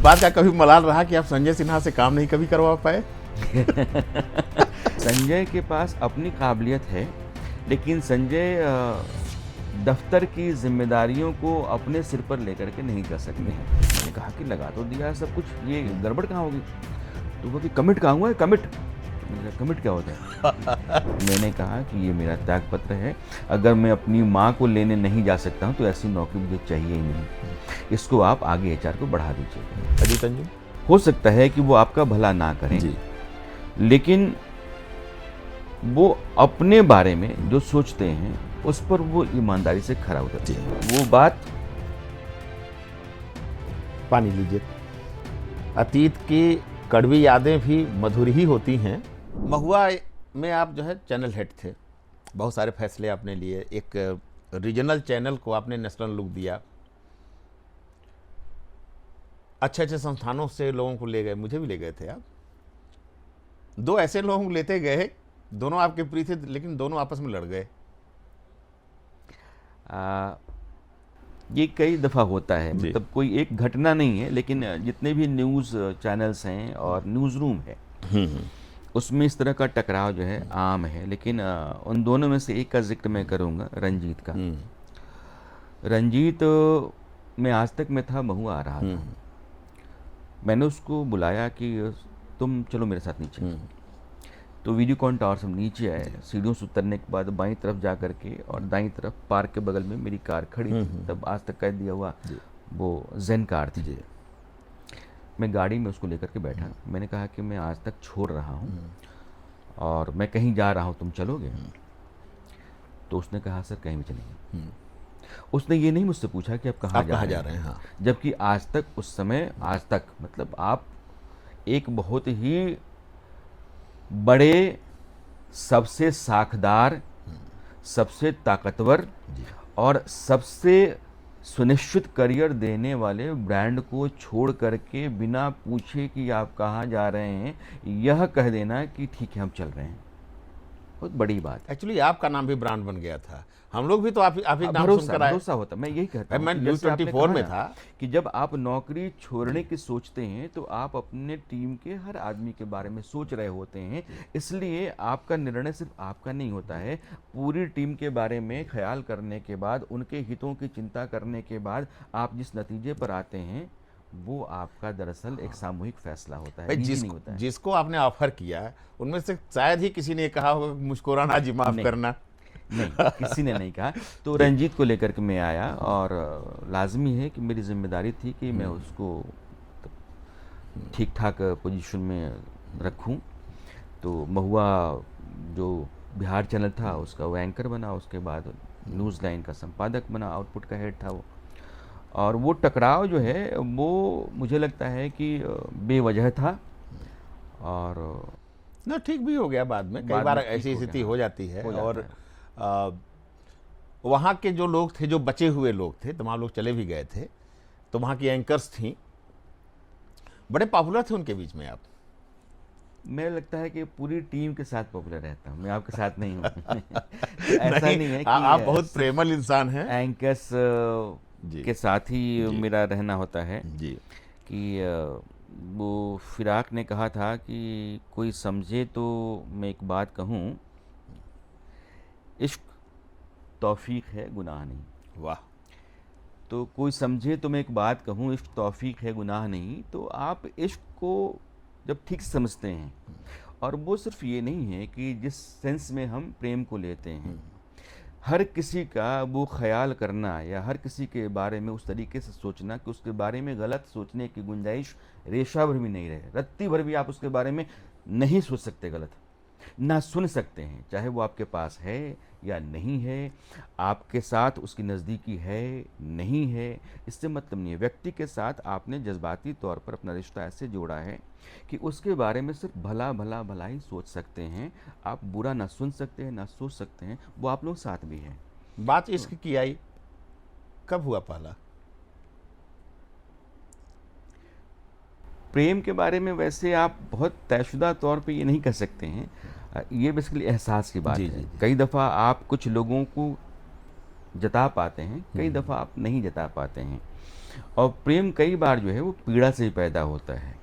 बात का कभी मलाल रहा कि आप संजय सिन्हा से काम नहीं कभी करवा पाए? संजय के पास अपनी काबिलियत है, लेकिन संजय दफ्तर की जिम्मेदारियों को अपने सिर पर लेकर के नहीं कर सकते हैं। मैंने कहा कि लगा तो दिया सब कुछ, ये गड़बड़ कहाँ होगी? तो वो कि कमिट कहाँ हुआ है? कमिट? कमिट क्या होता है? मैंने कहा कि ये मेरा त्याग पत्र है, अगर मैं अपनी माँ को लेने नहीं जा सकता हूँ तो ऐसी नौकरी मुझे चाहिए ही नहीं, इसको आप आगे एचआर को बढ़ा दीजिए। अजीत अंजुम, हो सकता है कि वो आपका भला ना करें जी, लेकिन वो अपने बारे में जो सोचते हैं उस पर वो ईमानदारी से खरा उतरते हैं। वो बात पानी लीजिए। अतीत की कड़वी यादें भी मधुर ही होती हैं। महुआ में आप जो है चैनल हेड थे, बहुत सारे फैसले आपने लिए, एक रीजनल चैनल को आपने नेशनल लुक दिया, अच्छे अच्छे संस्थानों से लोगों को ले गए, मुझे भी ले गए थे आप। दो ऐसे लोगों को लेते गए, दोनों आपके प्रिय थे लेकिन दोनों आपस में लड़ गए। ये कई दफ़ा होता है, मतलब कोई एक घटना नहीं है, लेकिन जितने भी न्यूज़ चैनल्स हैं और न्यूज़ रूम है उसमें इस तरह का टकराव जो है आम है। लेकिन उन दोनों में से एक का जिक्र मैं करूँगा, रंजीत का। रंजीत मैं आज तक में था, महुआ आ रहा था, मैंने उसको बुलाया कि तुम चलो मेरे साथ नीचे। तो वीडियोकॉन टावर से हम नीचे आए, सीढ़ियों से उतरने के बाद बाईं तरफ जा करके और दाईं तरफ पार्क के बगल में मेरी कार खड़ी थी, तब आज तक कह दिया हुआ वो जेन कार थी। मैं गाड़ी में उसको लेकर के बैठा, मैंने कहा कि मैं आज तक छोड़ रहा हूँ और मैं कहीं जा रहा हूँ, तुम चलोगे? तो उसने कहा सर कहीं भी चलेंगे। उसने ये नहीं मुझसे पूछा कि आप कहाँ जा रहे हैं। हाँ। जबकि आज तक, उस समय, आज तक मतलब आप एक बहुत ही बड़े, सबसे साखदार, सबसे ताकतवर और सबसे सुनिश्चित करियर देने वाले ब्रांड को छोड़ करके बिना पूछे कि आप कहाँ जा रहे हैं यह कह देना कि ठीक है हम चल रहे हैं, बहुत बड़ी बात। एक्चुअली आपका नाम भी ब्रांड बन गया था, हम लोग भी तो आप ही नाम सुनकर आए। भरोसा होता, मैं यही कहता हूँ। मैं न्यूज़ 24 में था कि जब आप नौकरी छोड़ने की सोचते हैं तो आप अपने टीम के हर आदमी के बारे में सोच रहे होते हैं, इसलिए आपका निर्णय सिर्फ आपका नहीं होता है, पूरी टीम के बारे में ख्याल करने के बाद, उनके हितों की चिंता करने के बाद आप जिस नतीजे पर आते हैं वो आपका दरअसल एक सामूहिक फैसला होता है, निजी नहीं होता है। जिसको आपने ऑफर किया उनमें से शायद ही किसी ने कहा होगा मुस्कुराना जी माफ करना। नहीं, किसी ने नहीं कहा। तो रंजीत को लेकर के मैं आया और लाजमी है कि मेरी जिम्मेदारी थी कि मैं उसको ठीक ठाक पोजीशन में रखूं। तो महुआ जो बिहार चैनल था उसका वो एंकर बना, उसके बाद न्यूज़ लाइन का संपादक बना, आउटपुट का हेड था वो। और वो टकराव जो है वो मुझे लगता है कि बेवजह था और ना ठीक भी हो गया बाद में। कई बार ऐसी स्थिति हो जाती है। और वहाँ के जो लोग थे, जो बचे हुए लोग थे, तमाम लोग चले भी गए थे, तो वहाँ की एंकर्स थीं, बड़े पॉपुलर थे उनके बीच में आप। मुझे लगता है कि पूरी टीम के साथ पॉपुलर रहता हूँ, मैं आपके साथ नहीं हूँ। ऐसा नहीं है कि आप बहुत प्रेमल इंसान हैं। एंकर्स के साथ ही मेरा रहना होता है जी। कि वो फिराक ने कहा था कि कोई समझे तो मैं एक बात कहूँ, इश्क तौफीक है गुनाह नहीं। वाह। तो कोई समझे तो मैं एक बात कहूँ, इश्क तौफीक है गुनाह नहीं। तो आप इश्क को जब ठीक से समझते हैं, और वो सिर्फ ये नहीं है कि जिस सेंस में हम प्रेम को लेते हैं, हर किसी का वो ख्याल करना या हर किसी के बारे में उस तरीके से सोचना कि उसके बारे में गलत सोचने की गुंजाइश रेशा भर भी नहीं रहे, रत्ती भर भी आप उसके बारे में नहीं सोच सकते, गलत ना सुन सकते हैं, चाहे वो आपके पास है या नहीं है, आपके साथ उसकी नज़दीकी है नहीं है, इससे मतलब नहीं है। व्यक्ति के साथ आपने जज्बाती तौर पर अपना रिश्ता ऐसे जोड़ा है कि उसके बारे में सिर्फ भला भला भला ही सोच सकते हैं, आप बुरा ना सुन सकते हैं ना सोच सकते हैं, वो आप लोग साथ भी हैं। बात इश्क की आई, कब हुआ पहला? प्रेम के बारे में वैसे आप बहुत तयशुदा तौर पे ये नहीं कह सकते हैं, ये बेसिकली एहसास की बात है। कई दफ़ा आप कुछ लोगों को जता पाते हैं, कई दफ़ा आप नहीं जता पाते हैं। और प्रेम कई बार जो है वो पीड़ा से ही पैदा होता है।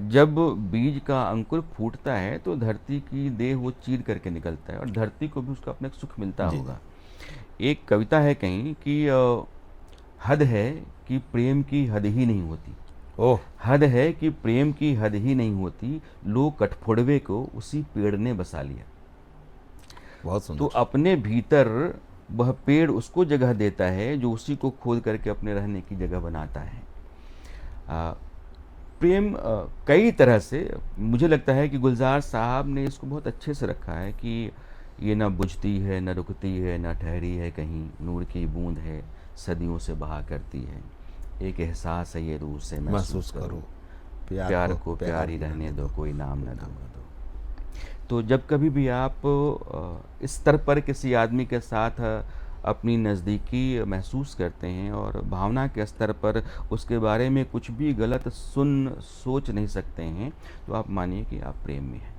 जब बीज का अंकुर फूटता है तो धरती की देह वो चीर करके निकलता है और धरती को भी उसका अपना एक सुख मिलता होगा। एक कविता है कहीं कि हद है कि प्रेम की हद ही नहीं होती। ओह, हद है कि प्रेम की हद ही नहीं होती, लो कठफोड़वे को उसी पेड़ ने बसा लिया। बहुत तो सुंदर। अपने भीतर वह पेड़ उसको जगह देता है जो उसी को खोद करके अपने रहने की जगह बनाता है। प्रेम कई तरह से, मुझे लगता है कि गुलजार साहब ने इसको बहुत अच्छे से रखा है कि ये न बुझती है, न रुकती है, न ठहरी है कहीं, नूर की बूंद है, सदियों से बहा करती है, एक एहसास है ये रूह से महसूस करो, प्यार को प्यार ही रहने दो, कोई नाम न दो। तो जब कभी भी आप इस स्तर पर किसी आदमी के साथ अपनी नज़दीकी महसूस करते हैं और भावना के स्तर पर उसके बारे में कुछ भी गलत सोच नहीं सकते हैं, तो आप मानिए कि आप प्रेम में हैं।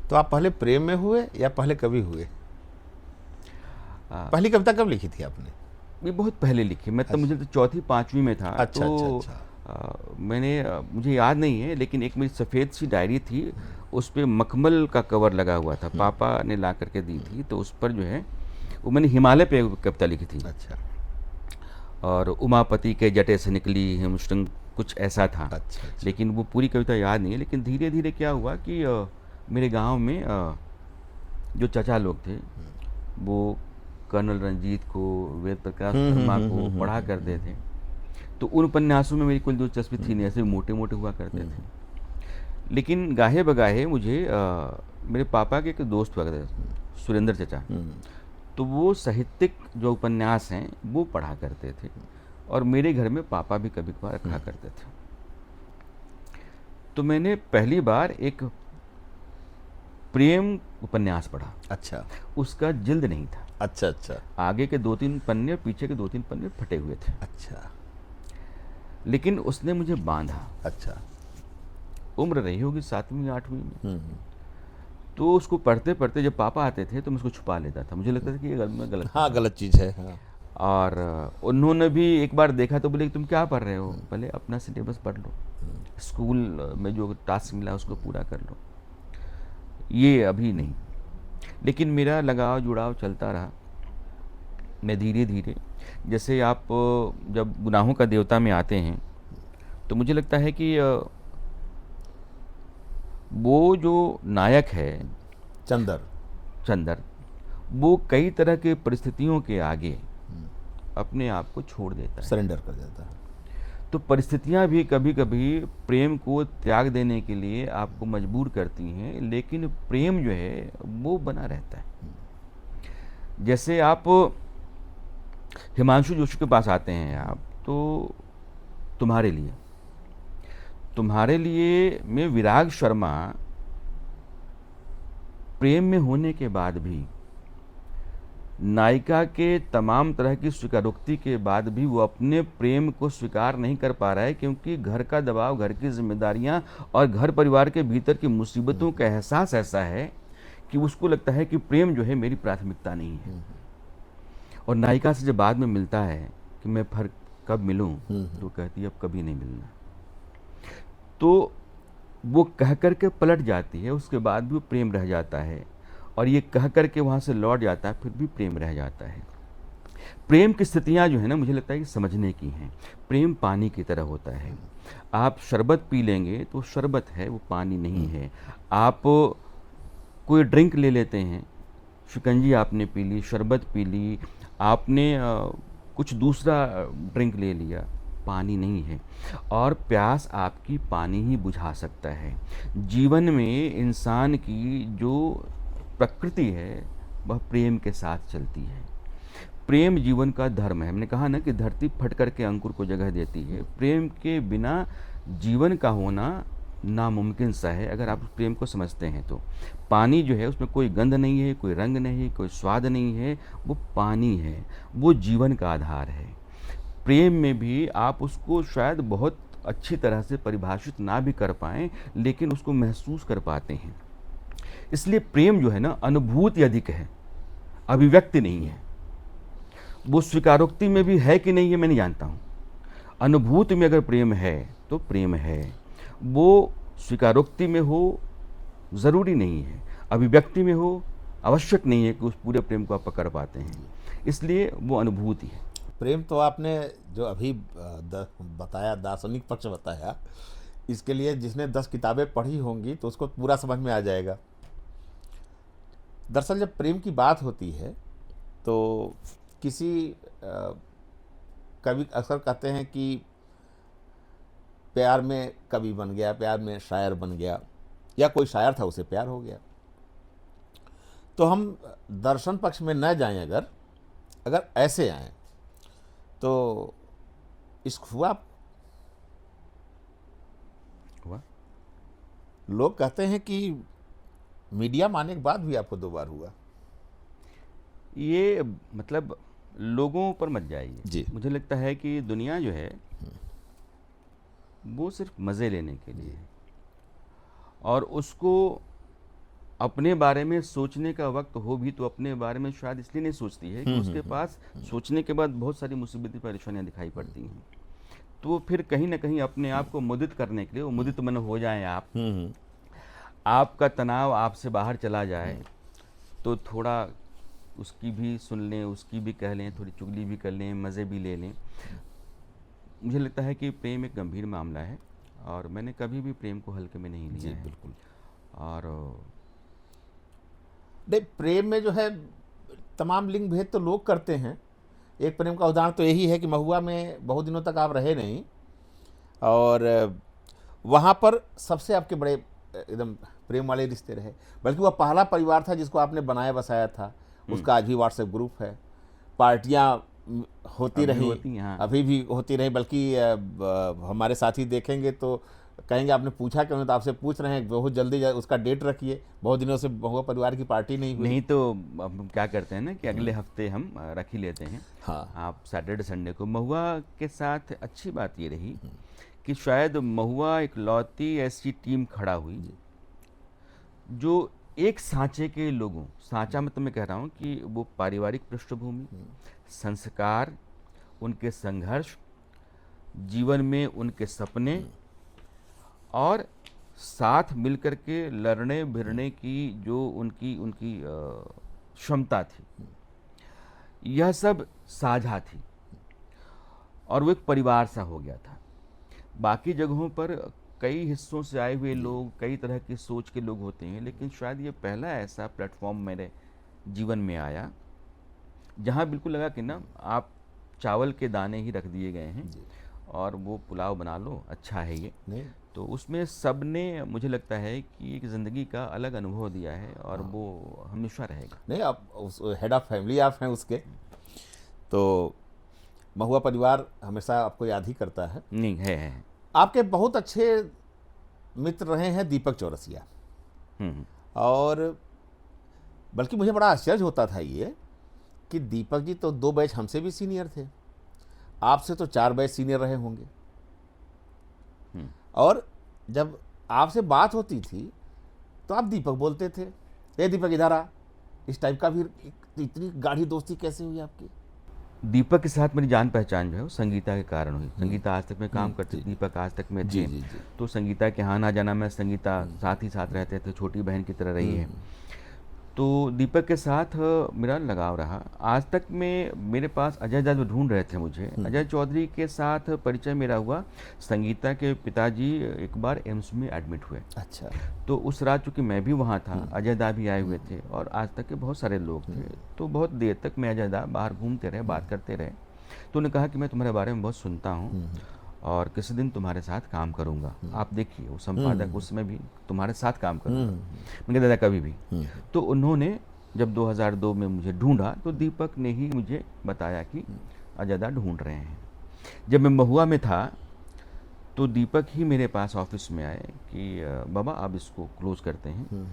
तो आप पहले प्रेम में हुए या पहले कवि हुए? पहली कविता कब लिखी थी आपने? ये बहुत पहले लिखी, मैं तब मुझे तो चौथी पाँचवीं में था। अच्छा, तो अच्छा, अच्छा। मैंने मुझे याद नहीं है, लेकिन एक मेरी सफ़ेद सी डायरी थी, उस पे मखमल का कवर लगा हुआ था, पापा ने ला करके दी थी। तो उस पर जो है वो मैंने हिमालय पे कविता लिखी थी। अच्छा, और उमापति के जटे से निकली हिमशृंग, कुछ ऐसा था। अच्छा, अच्छा। लेकिन वो पूरी कविता याद नहीं है। लेकिन धीरे धीरे क्या हुआ कि मेरे गांव में जो चाचा लोग थे वो कर्नल रंजीत को, वेद प्रकाश शर्मा को पढ़ा करते थे। तो उन उपन्यासों में मेरी कोई दिलचस्पी थी नहीं, ऐसे मोटे मोटे हुआ करते थे। लेकिन गाहे बगाहे मुझे मेरे पापा के एक दोस्त हुआ करते थे, सुरेंद्र चाचा, तो वो साहित्यिक जो उपन्यास हैं वो पढ़ा करते थे और मेरे घर में पापा भी कभी कभार रखा करते थे। तो मैंने पहली बार एक प्रेम उपन्यास पढ़ा। अच्छा, उसका जिल्द नहीं था। अच्छा, अच्छा, आगे के 2-3 पन्ने, पीछे के 2-3 पन्ने फटे हुए थे। अच्छा, लेकिन उसने मुझे बांधा। अच्छा। उम्र रही होगी 7वीं 8वीं में। तो उसको पढ़ते पढ़ते जब पापा आते थे तो मैं उसको छुपा लेता था, मुझे लगता था कि ये गलत हाँ, गलत चीज़ है। हाँ। और उन्होंने भी एक बार देखा तो बोले तुम क्या पढ़ रहे हो? पहले अपना सिलेबस पढ़ लो, स्कूल में जो टास्क मिला उसको पूरा कर लो, ये अभी नहीं। लेकिन मेरा लगाव जुड़ाव चलता रहा। मैं धीरे धीरे, जैसे आप जब गुनाहों का देवता में आते हैं तो मुझे लगता है कि वो जो नायक है चंदर, वो कई तरह के परिस्थितियों के आगे अपने आप को छोड़ देता है, सरेंडर कर जाता है। तो परिस्थितियां भी कभी कभी प्रेम को त्याग देने के लिए आपको मजबूर करती हैं, लेकिन प्रेम जो है वो बना रहता है। जैसे आप हिमांशु जोशी के पास आते हैं आप, तो तुम्हारे लिए में विराग शर्मा प्रेम में होने के बाद भी, नायिका के तमाम तरह की स्वीकारोक्ति के बाद भी वो अपने प्रेम को स्वीकार नहीं कर पा रहा है, क्योंकि घर का दबाव, घर की जिम्मेदारियां और घर परिवार के भीतर की मुसीबतों का एहसास ऐसा है कि उसको लगता है कि प्रेम जो है मेरी प्राथमिकता नहीं है। और नायिका से जब बाद में मिलता है कि मैं फिर कब मिलूं, तो कहती है अब कभी नहीं मिलना। तो वो कह कर के पलट जाती है, उसके बाद भी प्रेम रह जाता है, और ये कह कर के वहाँ से लौट जाता है, फिर भी प्रेम रह जाता है। प्रेम की स्थितियाँ जो है ना, मुझे लगता है कि समझने की हैं। प्रेम पानी की तरह होता है। आप शरबत पी लेंगे तो शरबत है, वो पानी नहीं है। आप कोई ड्रिंक ले लेते हैं, शिकंजी आपने पी ली, शरबत पी ली, आपने कुछ दूसरा ड्रिंक ले लिया, पानी नहीं है। और प्यास आपकी पानी ही बुझा सकता है। जीवन में इंसान की जो प्रकृति है वह प्रेम के साथ चलती है। प्रेम जीवन का धर्म है। हमने कहा ना कि धरती फट करके अंकुर को जगह देती है। प्रेम के बिना जीवन का होना नामुमकिन सा है, अगर आप प्रेम को समझते हैं तो। पानी जो है उसमें कोई गंध नहीं है, कोई रंग नहीं है, कोई स्वाद नहीं है, वो पानी है, वो जीवन का आधार है। प्रेम में भी आप उसको शायद बहुत अच्छी तरह से परिभाषित ना भी कर पाएँ, लेकिन उसको महसूस कर पाते हैं। इसलिए प्रेम जो है ना, अनुभूति अधिक है, अभिव्यक्ति नहीं है। वो स्वीकारोक्ति में भी है कि नहीं ये मैं नहीं जानता हूँ। अनुभूति में अगर प्रेम है तो प्रेम है, वो स्वीकारोक्ति में हो ज़रूरी नहीं है, अभिव्यक्ति में हो आवश्यक नहीं है कि उस पूरे प्रेम को आप पकड़ पाते हैं, इसलिए वो अनुभूति है। प्रेम तो आपने जो अभी बताया, दार्शनिक पक्ष बताया, इसके लिए जिसने 10 किताबें पढ़ी होंगी तो उसको पूरा समझ में आ जाएगा। दरअसल जब प्रेम की बात होती है तो किसी कवि अक्सर कहते हैं कि प्यार में कवि बन गया, प्यार में शायर बन गया, या कोई शायर था उसे प्यार हो गया। तो हम दर्शन पक्ष में न जाएं, अगर ऐसे आएँ तो इश्क हुआ। लोग कहते हैं कि मीडिया में आने के बाद भी आपको 2 बार हुआ। ये मतलब लोगों पर मत जाइए जी। मुझे लगता है कि दुनिया जो है वो सिर्फ मज़े लेने के लिए है, और उसको अपने बारे में सोचने का वक्त हो भी तो अपने बारे में शायद इसलिए नहीं सोचती है कि उसके पास सोचने के बाद बहुत सारी मुसीबतें परेशानियां दिखाई पड़ती हैं। तो फिर कहीं ना कहीं अपने आप को मुदित करने के लिए, वो मुदित मन हो जाए आप, आपका तनाव आपसे बाहर चला जाए, तो थोड़ा उसकी भी सुन लें, उसकी भी कह लें, थोड़ी चुगली भी कर लें, मज़े भी ले लें। मुझे लगता है कि प्रेम एक गंभीर मामला है और मैंने कभी भी प्रेम को हल्के में नहीं लिया है। बिल्कुल। और नहीं, प्रेम में जो है तमाम लिंग भेद तो लोग करते हैं। एक प्रेम का उदाहरण तो यही है कि महुआ में बहुत दिनों तक आप रहे नहीं, और वहाँ पर सबसे आपके बड़े एकदम प्रेम वाले रिश्ते रहे, बल्कि वह पहला परिवार था जिसको आपने बनाया बसाया था। उसका आज भी व्हाट्सएप ग्रुप है, पार्टियाँ होती रही, अभी भी होती रही, बल्कि हमारे साथी देखेंगे तो कहेंगे आपने पूछा क्यों, तो आपसे पूछ रहे हैं, बहुत जल्दी उसका डेट रखिए, बहुत दिनों से महुआ परिवार की पार्टी नहीं हुई। नहीं तो हम क्या करते हैं ना कि अगले हफ्ते हम रख ही लेते हैं। हाँ, आप सैटरडे संडे को। महुआ के साथ अच्छी बात ये रही कि शायद महुआ एक लौती ऐसी टीम खड़ा हुई जो एक सांचे के लोगों, सांचा मतलब मैं कह रहा हूँ कि वो पारिवारिक पृष्ठभूमि, संस्कार, उनके संघर्ष, जीवन में उनके सपने, और साथ मिलकर के लड़ने भिड़ने की जो उनकी उनकी क्षमता थी, यह सब साझा थी और वो एक परिवार सा हो गया था। बाकी जगहों पर कई हिस्सों से आए हुए लोग, कई तरह की सोच के लोग होते हैं, लेकिन शायद ये पहला ऐसा प्लेटफॉर्म मेरे जीवन में आया जहाँ बिल्कुल लगा कि ना आप चावल के दाने ही रख दिए गए हैं और वो पुलाव बना लो, अच्छा है ये। तो उसमें सब ने मुझे लगता है कि एक ज़िंदगी का अलग अनुभव दिया है और वो हमेशा रहेगा। नहीं, आप हेड ऑफ फैमिली आप हैं उसके, तो महुआ परिवार हमेशा आपको याद ही करता है। नहीं है। आपके बहुत अच्छे मित्र रहे हैं दीपक चौरसिया, और बल्कि मुझे बड़ा आश्चर्य होता था ये कि दीपक जी तो 2 बैच हमसे भी सीनियर थे, आपसे तो 4 बैच सीनियर रहे होंगे, और जब आपसे बात होती थी तो आप दीपक बोलते थे, ए दीपक इधर आ। इस टाइप का भी इतनी गाढ़ी दोस्ती कैसे हुई आपकी? दीपक के साथ मेरी जान पहचान जो है वो संगीता के कारण हुई। संगीता आज तक में काम करती, दीपक आज तक में थे। तो संगीता के यहाँ ना जाना में संगीता साथ ही साथ रहते थे, छोटी बहन की तरह रही है। तो दीपक के साथ मेरा लगाव रहा। आज तक में मेरे पास अजय दा ढूंढ रहे थे मुझे, अजय चौधरी के साथ परिचय मेरा हुआ। संगीता के पिताजी एक बार एम्स में एडमिट हुए। अच्छा। तो उस रात चूँकि मैं भी वहाँ था, अजय दा भी आए हुए थे और आज तक के बहुत सारे लोग थे। तो बहुत देर तक मैं अजय दा बाहर घूमते रहे, बात करते रहे। तो उन्होंने कहा कि मैं तुम्हारे बारे में बहुत सुनता हूँ और किसी दिन तुम्हारे साथ काम करूंगा। आप देखिए वो संपादक उसमें भी तुम्हारे साथ काम करूंगा। मैंने कहा दादा कभी भी। तो उन्होंने जब 2002 में मुझे ढूंढा तो दीपक ने ही मुझे बताया कि अजय दा ढूंढ रहे हैं। जब मैं महुआ में था तो दीपक ही मेरे पास ऑफिस में आए कि बाबा आप इसको क्लोज करते हैं,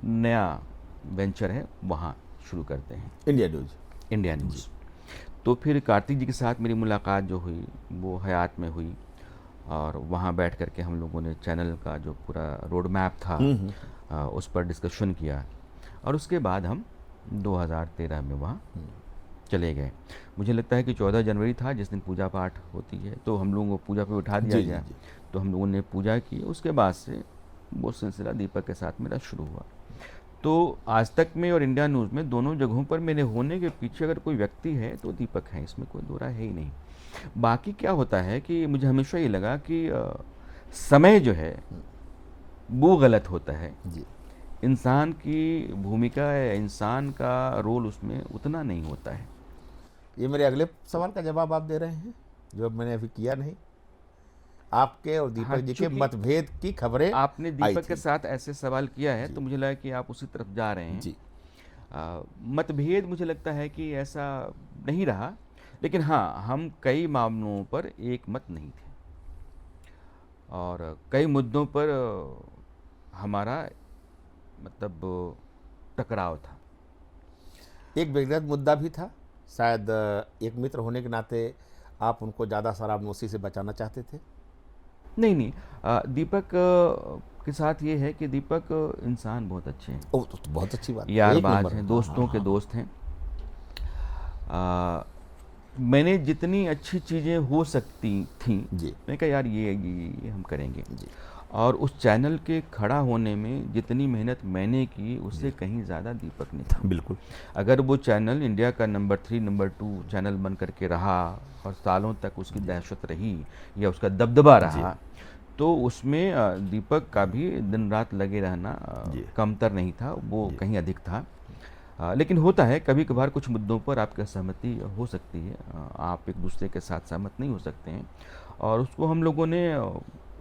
नया वेंचर है वहाँ शुरू करते हैं, इंडिया न्यूज़। तो फिर कार्तिक जी के साथ मेरी मुलाकात जो हुई वो हयात में हुई और वहाँ बैठ कर के हम लोगों ने चैनल का जो पूरा रोड मैप था उस पर डिस्कशन किया और उसके बाद हम 2013 में वहाँ चले गए। मुझे लगता है कि 14 जनवरी था जिस दिन पूजा पाठ होती है, तो हम लोगों को पूजा पे उठा दिया जी, गया। जी। तो हम लोगों ने पूजा की, उसके बाद से वो सिलसिला दीपक के साथ मेरा शुरू हुआ। तो आज तक में और इंडिया न्यूज़ में दोनों जगहों पर मेरे होने के पीछे अगर कोई व्यक्ति है तो दीपक है, इसमें कोई दो राय है ही नहीं। बाकी क्या होता है कि मुझे हमेशा ये लगा कि समय जो है वो गलत होता है। जी। इंसान की भूमिका या इंसान का रोल उसमें उतना नहीं होता है। ये मेरे अगले सवाल का जवाब आप दे रहे हैं, जो मैंने अभी किया नहीं। आपके और दीपक हाँ, जी के चूंकि मतभेद की खबरें आपने आई दीपक के थी। साथ ऐसे सवाल किया है जी। तो मुझे लगा कि आप उसी तरफ जा रहे हैं। जी। मतभेद मुझे लगता है कि ऐसा नहीं रहा, लेकिन हाँ, हम कई मामलों पर एक मत नहीं थे और कई मुद्दों पर हमारा मतलब टकराव था। एक व्यक्तिगत मुद्दा भी था, शायद एक मित्र होने के नाते आप उनको ज़्यादा शराबनोशी से बचाना चाहते थे। नहीं नहीं, दीपक के साथ ये है कि दीपक इंसान बहुत अच्छे हैं, ओह, तो बहुत अच्छी बात है, एक यारबाज नंबर। हैं, हाँ, दोस्तों हाँ, के हाँ। दोस्त हैं। मैंने जितनी अच्छी चीज़ें हो सकती थी, जी। मैं कहा यार ये हम करेंगे। जी। और उस चैनल के खड़ा होने में जितनी मेहनत मैंने की उससे कहीं ज़्यादा दीपक ने था। बिल्कुल। अगर वो चैनल इंडिया का नंबर 3 नंबर 2 चैनल बन करके रहा और सालों तक उसकी दहशत रही या उसका दबदबा रहा, तो उसमें दीपक का भी दिन रात लगे रहना जी। कमतर नहीं था, वो जी। कहीं अधिक था। लेकिन होता है कभी कभार कुछ मुद्दों पर आपकी असहमति हो सकती है, आप एक दूसरे के साथ सहमत नहीं हो सकते हैं, और उसको हम लोगों ने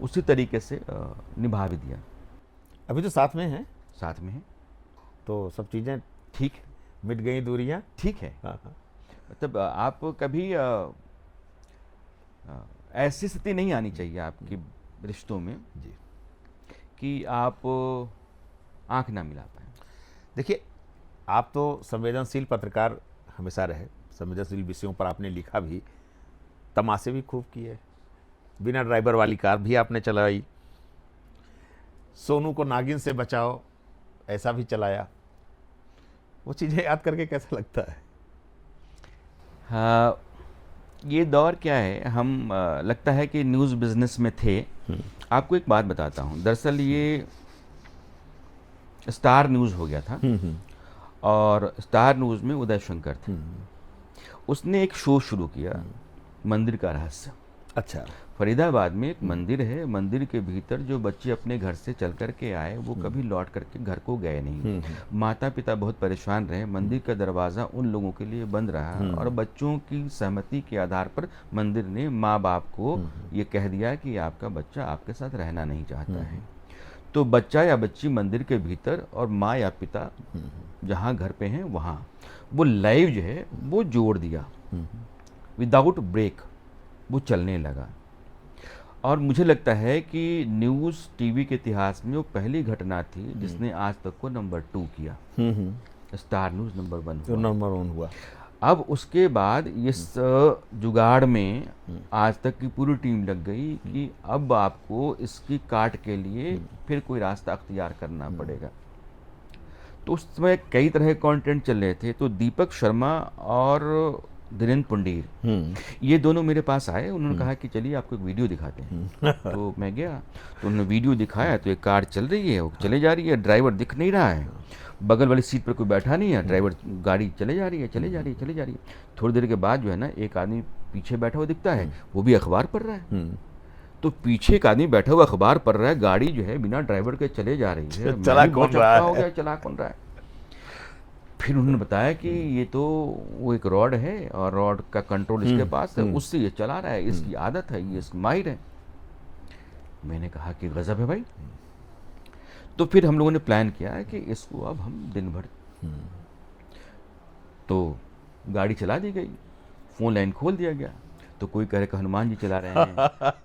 उसी तरीके से निभा भी दिया। अभी तो साथ में हैं, साथ में है, तो सब चीज़ें ठीक है, मिट गई दूरियां। ठीक है। हाँ, हाँ। मतलब आप कभी ऐसी स्थिति नहीं आनी चाहिए आपके रिश्तों में जी। कि आप आंख ना मिला पाए। देखिए, आप तो संवेदनशील पत्रकार हमेशा रहे, संवेदनशील विषयों पर आपने लिखा भी, तमाशे भी खूब किए, बिना ड्राइवर वाली कार भी आपने चलाई, सोनू को नागिन से बचाओ ऐसा भी चलाया। वो चीज़ें याद करके कैसा लगता है? हाँ, ये दौर क्या है, हम लगता है कि न्यूज़ बिजनेस में थे। आपको एक बात बताता हूँ, दरअसल ये स्टार न्यूज़ हो गया था और स्टार न्यूज़ में उदय शंकर थे। उसने एक शो शुरू किया, मंदिर का रहस्य। अच्छा। फरीदाबाद में एक मंदिर है, मंदिर के भीतर जो बच्चे अपने घर से चल कर के आए वो कभी लौट करके घर को गए नहीं। माता पिता बहुत परेशान रहे, मंदिर का दरवाज़ा उन लोगों के लिए बंद रहा और बच्चों की सहमति के आधार पर मंदिर ने माँ बाप को ये कह दिया कि आपका बच्चा आपके साथ रहना नहीं चाहता है। तो बच्चा या बच्ची मंदिर के भीतर और माँ या पिता जहाँ घर पे हैं वहाँ वो लाइव जो है वो जोड़ दिया, विदाउट ब्रेक वो चलने लगा। और मुझे लगता है कि न्यूज़ टीवी के इतिहास में वो पहली घटना थी जिसने आज तक को नंबर 2 किया। स्टार न्यूज़ नंबर 1 तो हुआ। नंबर 1 हुआ। अब उसके बाद इस जुगाड़ में आज तक की पूरी टीम लग गई कि अब आपको इसकी काट के लिए फिर कोई रास्ता अख्तियार करना पड़ेगा। तो उस समय कई तरह के कंटेंट चल रहे थे, तो दीपक शर्मा और धीरेन्द्र पुंडीर ये दोनों मेरे पास आए, उन्होंने कहा कि चलिए आपको एक वीडियो दिखाते हैं। तो मैं गया, तो उन्होंने वीडियो दिखाया, तो एक कार चल रही है, वो चले जा रही है, ड्राइवर दिख नहीं रहा है, बगल वाली सीट पर कोई बैठा नहीं है, ड्राइवर गाड़ी चले जा रही है, चले जा रही है, चले जा रही है। थोड़ी देर के बाद जो है ना, एक आदमी पीछे बैठा हुआ दिखता है, वो भी अखबार पढ़ रहा है। तो पीछे एक आदमी बैठा हुआ अखबार पढ़ रहा है, गाड़ी जो है बिना ड्राइवर के चले जा रही है। चला कौन रहा हो गया, चला कौन रहा है। फिर उन्होंने बताया कि ये तो वो एक रॉड है और रॉड का कंट्रोल इसके पास है, उससे ये चला रहा है, इसकी आदत है, ये इसकी माहिर है। मैंने कहा कि गजब है भाई। तो फिर हम लोगों ने प्लान किया है कि इसको अब हम दिन भर, तो गाड़ी चला दी गई, फोन लाइन खोल दिया गया। तो कोई कह रहे कि हनुमान जी चला रहे हैं,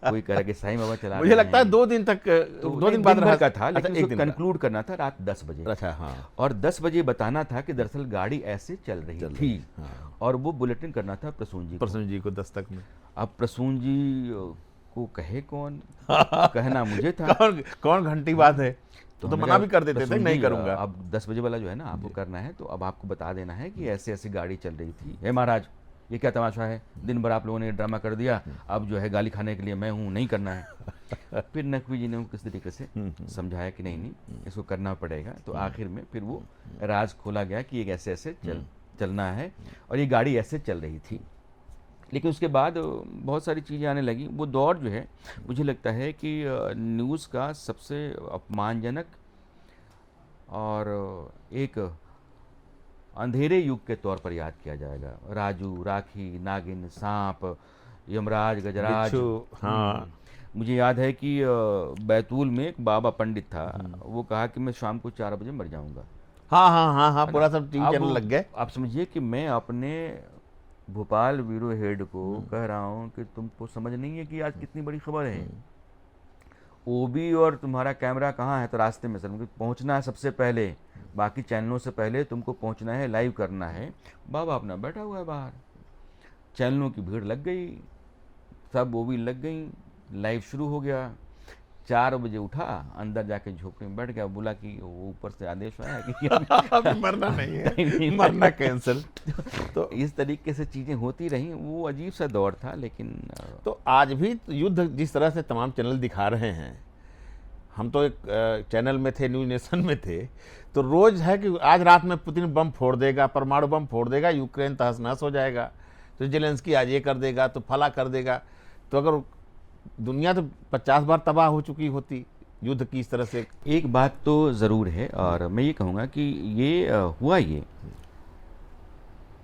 कोई कह रहे कि साईं बाबा चला रहे हैं। मुझे लगता है 2 दिन तक, तो 2 दिन बाद भर का था, लेकिन एक उसको दिन का। कंक्लूड करना था रात 10 बजे। अच्छा, हाँ। और 10 बजे बताना था कि दरअसल गाड़ी ऐसे चल रही थी। हाँ। और वो बुलेटिन करना था प्रसून जी को। प्रसून जी को दस्तक में। अब प्रसून जी को कहे कौन, कहना मुझे था। कौन घंटी बात है। तो हमने मना कहा, भी कर देते थे, नहीं करूंगा। अब 10 बजे वाला जो है ना आपको करना है, तो अब आपको बता देना है कि ऐसे ऐसी गाड़ी चल रही थी। हे महाराज, ये क्या तमाशा है, दिन भर आप लोगों ने ड्रामा कर दिया, अब जो है गाली खाने के लिए मैं हूँ, नहीं करना है। फिर नकवी जी ने उनको किस तरीके से समझाया कि नहीं इसको करना पड़ेगा। तो आखिर में फिर वो राज खोला गया कि एक ऐसे ऐसे चलना है, और ये गाड़ी ऐसे चल रही थी। लेकिन उसके बाद बहुत सारी चीज़ें आने लगी। वो दौर जो है, मुझे लगता है कि न्यूज़ का सबसे अपमानजनक और एक अंधेरे युग के तौर पर याद किया जाएगा। राजू, राखी, नागिन, सांप, यमराज, गजराज। हाँ, मुझे याद है कि बैतूल में एक बाबा पंडित था, वो कहा कि मैं शाम को 4 बजे मर जाऊंगा। हाँ, हाँ, हाँ, हाँ, है पूरा ना? सब टीवी अब चैनल लग गए। आप समझिए कि मैं अपने भोपाल ब्यूरो हेड को कह रहा हूँ कि तुमको समझ नहीं है कि आज कितनी बड़ी खबर है। ओबी और तुम्हारा कैमरा कहाँ है? तो रास्ते में सर, मुझे पहुँचना है सबसे पहले, बाकी चैनलों से पहले तुमको पहुँचना है, लाइव करना है। बाबा अपना बैठा हुआ है बाहर, चैनलों की भीड़ लग गई, सब ओबी लग गई, लाइव शुरू हो गया। 4 बजे उठा, अंदर जाके झोपड़ी में बैठ गया, बोला कि वो ऊपर से आदेश आया कि अभी मरना नहीं है, मरना कैंसिल। तो इस तरीके से चीज़ें होती रहीं। वो अजीब सा दौर था। लेकिन तो आज भी युद्ध जिस तरह से तमाम चैनल दिखा रहे हैं, हम तो एक चैनल में थे, न्यूज नेशन में थे, तो रोज है कि आज रात में पुतिन बम फोड़ देगा, परमाणु बम फोड़ देगा, यूक्रेन तहस नहस हो जाएगा, तो जेलेंस्की आज ये कर देगा, तो फला कर देगा। तो अगर दुनिया तो 50 बार तबाह हो चुकी होती युद्ध की इस तरह से। एक बात तो ज़रूर है, और मैं ये कहूँगा कि ये हुआ, ये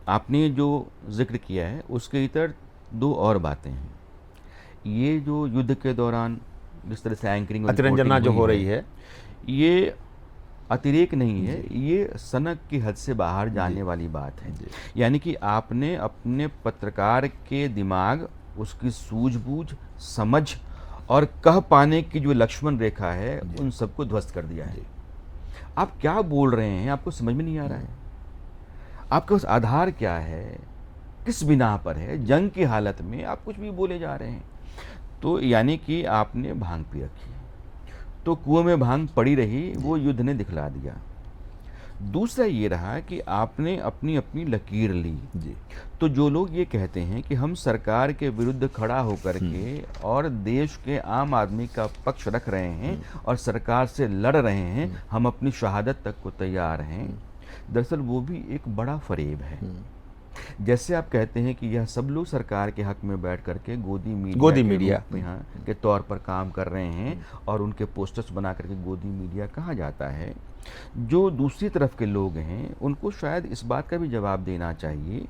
आपने जो जिक्र किया है उसके इतर 2 और बातें हैं। ये जो युद्ध के दौरान जिस तरह से एंकरिंग और अतिरंजना जो रिपोर्टिंग हो हुई रही है, ये अतिरेक नहीं है, ये सनक की हद से बाहर जाने वाली बात है। यानी कि आपने अपने पत्रकार के दिमाग, उसकी सूझबूझ, समझ और कह पाने की जो लक्ष्मण रेखा है, उन सबको ध्वस्त कर दिया है। आप क्या बोल रहे हैं आपको समझ में नहीं आ रहा है, आपका उस आधार क्या है, किस बिना पर है, जंग की हालत में आप कुछ भी बोले जा रहे हैं। तो यानी कि आपने भांग पी रखी, तो कुएं में भांग पड़ी रही, वो युद्ध ने दिखला दिया। दूसरा ये रहा कि आपने अपनी अपनी लकीर ली जी। तो जो लोग ये कहते हैं कि हम सरकार के विरुद्ध खड़ा होकर के और देश के आम आदमी का पक्ष रख रहे हैं और सरकार से लड़ रहे हैं, हम अपनी शहादत तक को तैयार हैं, दरअसल वो भी एक बड़ा फरेब है। जैसे आप कहते हैं कि यह सब लोग सरकार के हक में बैठ करके गोदी मीडिया के तौर पर काम कर रहे हैं, और उनके पोस्टर्स बना करके गोदी मीडिया कहा जाता है। जो दूसरी तरफ के लोग हैं उनको शायद इस बात का भी जवाब देना चाहिए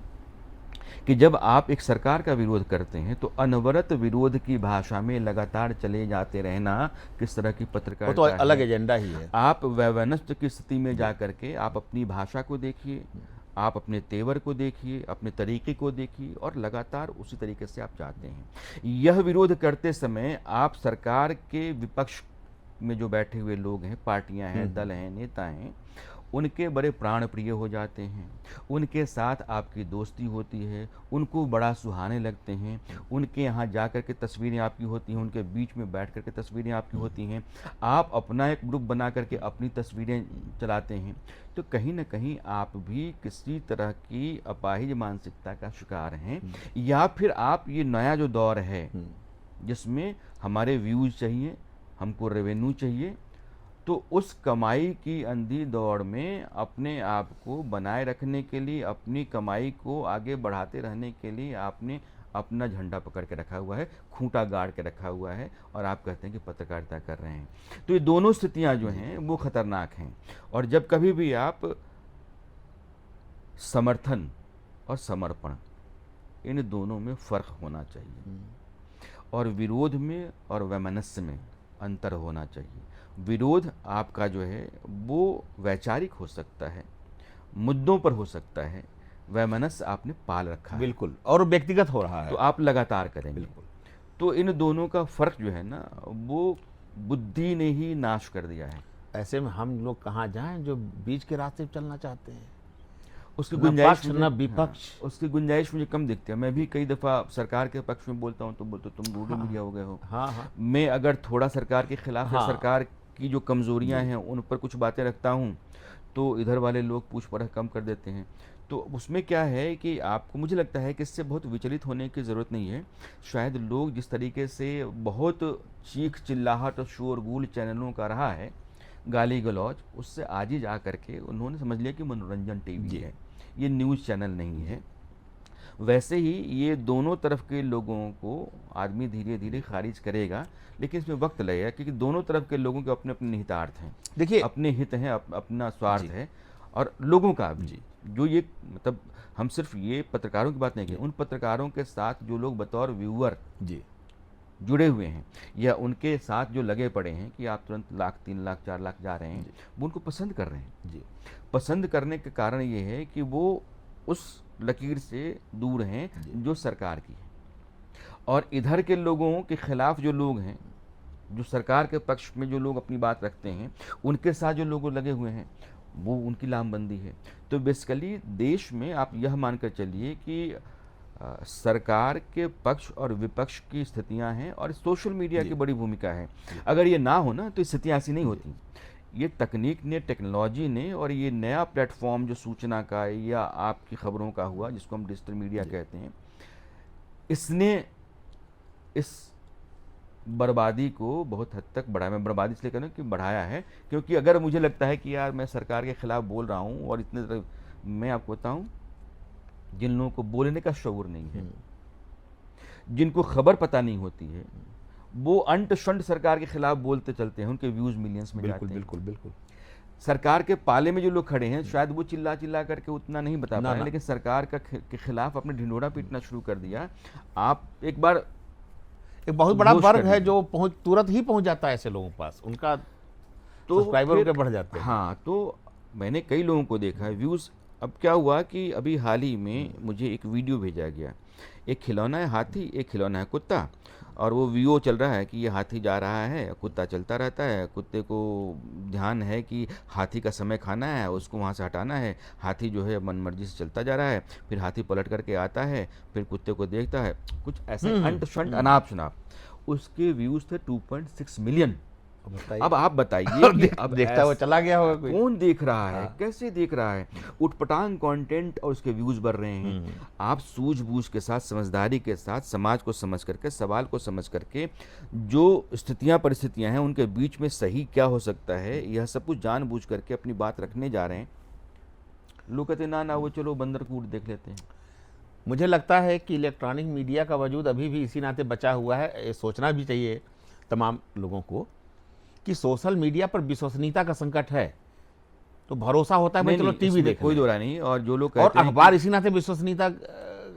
कि जब आप एक सरकार का विरोध करते हैं तो अनवरत विरोध की भाषा में लगातार चले जाते रहना किस तरह की पत्रकारिता वो तो अलग एजेंडा ही है। आप वैवनस्त की स्थिति में जा करके आप अपनी भाषा को देखिए, आप अपने तेवर को देखिए, अपने तरीके को देखिए, और लगातार उसी तरीके से आप जाते हैं। यह विरोध करते समय आप सरकार के विपक्ष में जो बैठे हुए लोग हैं, पार्टियां हैं, दल हैं, नेता हैं, उनके बड़े प्राण प्रिय हो जाते हैं, उनके साथ आपकी दोस्ती होती है, उनको बड़ा सुहाने लगते हैं, उनके यहाँ जा कर के तस्वीरें आपकी होती हैं, उनके बीच में बैठ कर के तस्वीरें आपकी होती हैं, आप अपना एक ग्रुप बना करके अपनी तस्वीरें चलाते हैं। तो कहीं ना कहीं आप भी किसी तरह की अपाहिज मानसिकता का शिकार हैं, या फिर आप ये नया जो दौर है जिसमें हमारे व्यूज़ चाहिए, हमको रेवेन्यू चाहिए, तो उस कमाई की अंधी दौड़ में अपने आप को बनाए रखने के लिए, अपनी कमाई को आगे बढ़ाते रहने के लिए आपने अपना झंडा पकड़ के रखा हुआ है, खूंटा गाड़ के रखा हुआ है, और आप कहते हैं कि पत्रकारिता कर रहे हैं। तो ये दोनों स्थितियां जो हैं वो खतरनाक हैं। और जब कभी भी आप समर्थन और समर्पण, इन दोनों में फ़र्क होना चाहिए, और विरोध में और वैमनस्य में अंतर होना चाहिए। विरोध आपका जो है वो वैचारिक हो सकता है, मुद्दों पर हो सकता है, वैमनस्य आपने पाल रखा है, बिल्कुल, और व्यक्तिगत हो रहा है, तो आप लगातार करेंगे। बिल्कुल। तो इन दोनों का फर्क जो है ना, वो बुद्धि ने ही नाश कर दिया है। ऐसे में हम लोग कहाँ जाएं जो बीच के रास्ते पे चलना चाहते हैं? उसकी न गुंजाइश पक्ष न विपक्ष। उसकी गुंजाइश मुझे कम दिखती है। मैं भी कई दफ़ा सरकार के पक्ष में बोलता हूँ तो बोलते तुम रूढ़ी मीडिया हो गए हो। हाँ, हाँ, मैं अगर थोड़ा सरकार के खिलाफ या हाँ। सरकार की जो कमज़ोरियाँ हैं उन पर कुछ बातें रखता हूँ तो इधर वाले लोग पूछ परख कम कर देते हैं। तो उसमें क्या है कि आपको, मुझे लगता है कि इससे बहुत विचलित होने की ज़रूरत नहीं है। शायद लोग जिस तरीके से बहुत चीख चिल्लाहट और शोरगुल चैनलों का रहा है, गाली गलौज, उससे आज ही जा करके उन्होंने समझ लिया कि मनोरंजन टीवी है, ये न्यूज़ चैनल नहीं है। वैसे ही ये दोनों तरफ के लोगों को आदमी धीरे धीरे खारिज करेगा, लेकिन इसमें वक्त लगेगा क्योंकि दोनों तरफ के लोगों के अपने अपने निहितार्थ हैं, देखिए अपने हित हैं, अपना स्वार्थ है, और लोगों का भी जो ये, मतलब हम सिर्फ ये पत्रकारों की बात नहीं की, उन पत्रकारों के साथ जो लोग बतौर व्यूअर जी जुड़े हुए हैं या उनके साथ जो लगे पड़े हैं कि आप तुरंत लाख 3 लाख 4 लाख जा रहे हैं, वो उनको पसंद कर रहे हैं। जी, पसंद करने के कारण ये है कि वो उस लकीर से दूर हैं जो सरकार की है, और इधर के लोगों के खिलाफ जो लोग हैं, जो सरकार के पक्ष में जो लोग अपनी बात रखते हैं, उनके साथ जो लोग लगे हुए हैं, वो उनकी लामबंदी है। तो बेसिकली देश में आप यह मानकर चलिए कि सरकार के पक्ष और विपक्ष की स्थितियां हैं, और सोशल मीडिया की बड़ी भूमिका है। अगर ये ना हो ना तो स्थितियाँ ऐसी नहीं होती। ये तकनीक ने, टेक्नोलॉजी ने, और ये नया प्लेटफॉर्म जो सूचना का या आपकी खबरों का हुआ, जिसको हम डिजिटल मीडिया कहते हैं, इसने इस बर्बादी को बहुत हद तक बढ़ाया। मैं बर्बादी इसलिए कह रहा हूँ कि बढ़ाया है, क्योंकि अगर मुझे लगता है कि यार मैं सरकार के खिलाफ बोल रहा हूँ, और इतने तरह, मैं आपको बताऊँ, जिन लोगों को बोलने का शऊर नहीं है, जिनको खबर पता नहीं होती है, वो अंट शंट सरकार के खिलाफ बोलते चलते हैं, उनके व्यूज मिलियंस में जाते हैं। बिल्कुल बिल्कुल। सरकार के पाले में जो लोग खड़े हैं, शायद वो चिल्ला चिल्ला करके उतना नहीं बता पाए, लेकिन सरकार के खिलाफ अपने ढिंढोरा पीटना शुरू कर दिया। आप एक बार, एक बहुत बड़ा वर्ग है जो तुरंत ही पहुंच जाता है ऐसे लोगों के पास, उनका तो सब्सक्राइबर उनके बढ़ जाते हैं। हाँ, तो मैंने कई लोगों को देखा है व्यूज़। अब क्या हुआ कि अभी हाल ही में मुझे एक वीडियो भेजा गया, एक खिलौना है हाथी, एक खिलौना है कुत्ता, और वो वीडियो चल रहा है कि ये हाथी जा रहा है, कुत्ता चलता रहता है, कुत्ते को ध्यान है कि हाथी का समय खाना है, उसको वहाँ से हटाना है, हाथी जो है मन मर्जी से चलता जा रहा है, फिर हाथी पलट करके आता है, फिर कुत्ते को देखता है, कुछ ऐसे अंट शंट अनाप शनाप। उसके व्यूज़ थे 2.6 मिलियन। अब आप बताइए कि अब देखता हुआ चला गया होगा कोई, कौन देख रहा है, कैसे देख रहा है? उटपटांग कंटेंट और उसके व्यूज बढ़ रहे हैं। आप सूझबूझ के साथ, समझदारी के साथ, समाज को समझ करके, सवाल को समझ करके, जो स्थितियां परिस्थितियां हैं उनके बीच में सही क्या हो सकता है, यह सब कुछ जानबूझ करके अपनी बात रखने जा रहे हैं। लोग कहते ना ना वो चलो बंदर कूट देख लेते हैं। मुझे लगता है कि इलेक्ट्रॉनिक मीडिया का वजूद अभी भी इसी नाते बचा हुआ है। ये सोचना भी चाहिए तमाम लोगों को कि सोशल मीडिया पर विश्वसनीयता का संकट है, तो भरोसा होता है भाई चलो टीवी देख, कोई दो राय नहीं। और जो लोग और अखबार इसी नाते विश्वसनीयता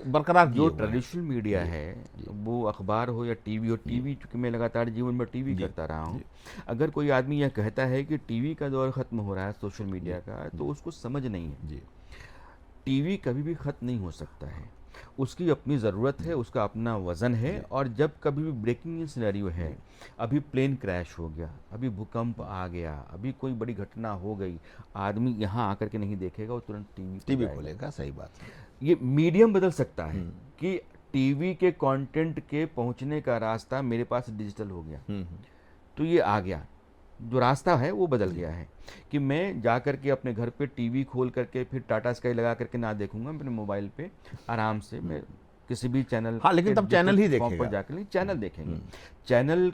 बरकरार, जो ट्रेडिशनल मीडिया है, वो अखबार हो या टीवी हो, टीवी चूंकि मैं लगातार जीवन में टीवी करता रहा हूँ, अगर कोई आदमी यह कहता है कि टीवी का दौर खत्म हो रहा है सोशल मीडिया का, तो उसको समझ नहीं है। टीवी कभी भी खत्म नहीं हो सकता है, उसकी अपनी ज़रूरत है, उसका अपना वज़न है, और जब कभी भी ब्रेकिंग सिनेरियो है, अभी प्लेन क्रैश हो गया, अभी भूकंप आ गया, अभी कोई बड़ी घटना हो गई, आदमी यहाँ आकर के नहीं देखेगा, वो तुरंत टीवी खोलेगा। सही बात है। ये मीडियम बदल सकता है कि टीवी के कंटेंट के पहुँचने का रास्ता मेरे पास डिजिटल हो गया, तो ये आ गया, जो रास्ता है वो बदल गया है कि मैं जा करके अपने घर पे टीवी खोल करके फिर टाटा स्काई लगा करके ना देखूंगा, अपने मोबाइल पे आराम से मैं किसी भी चैनल, हाँ, लेकिन तब चैनल ही देखेगा, पर जाकर चैनल देखेंगे। चैनल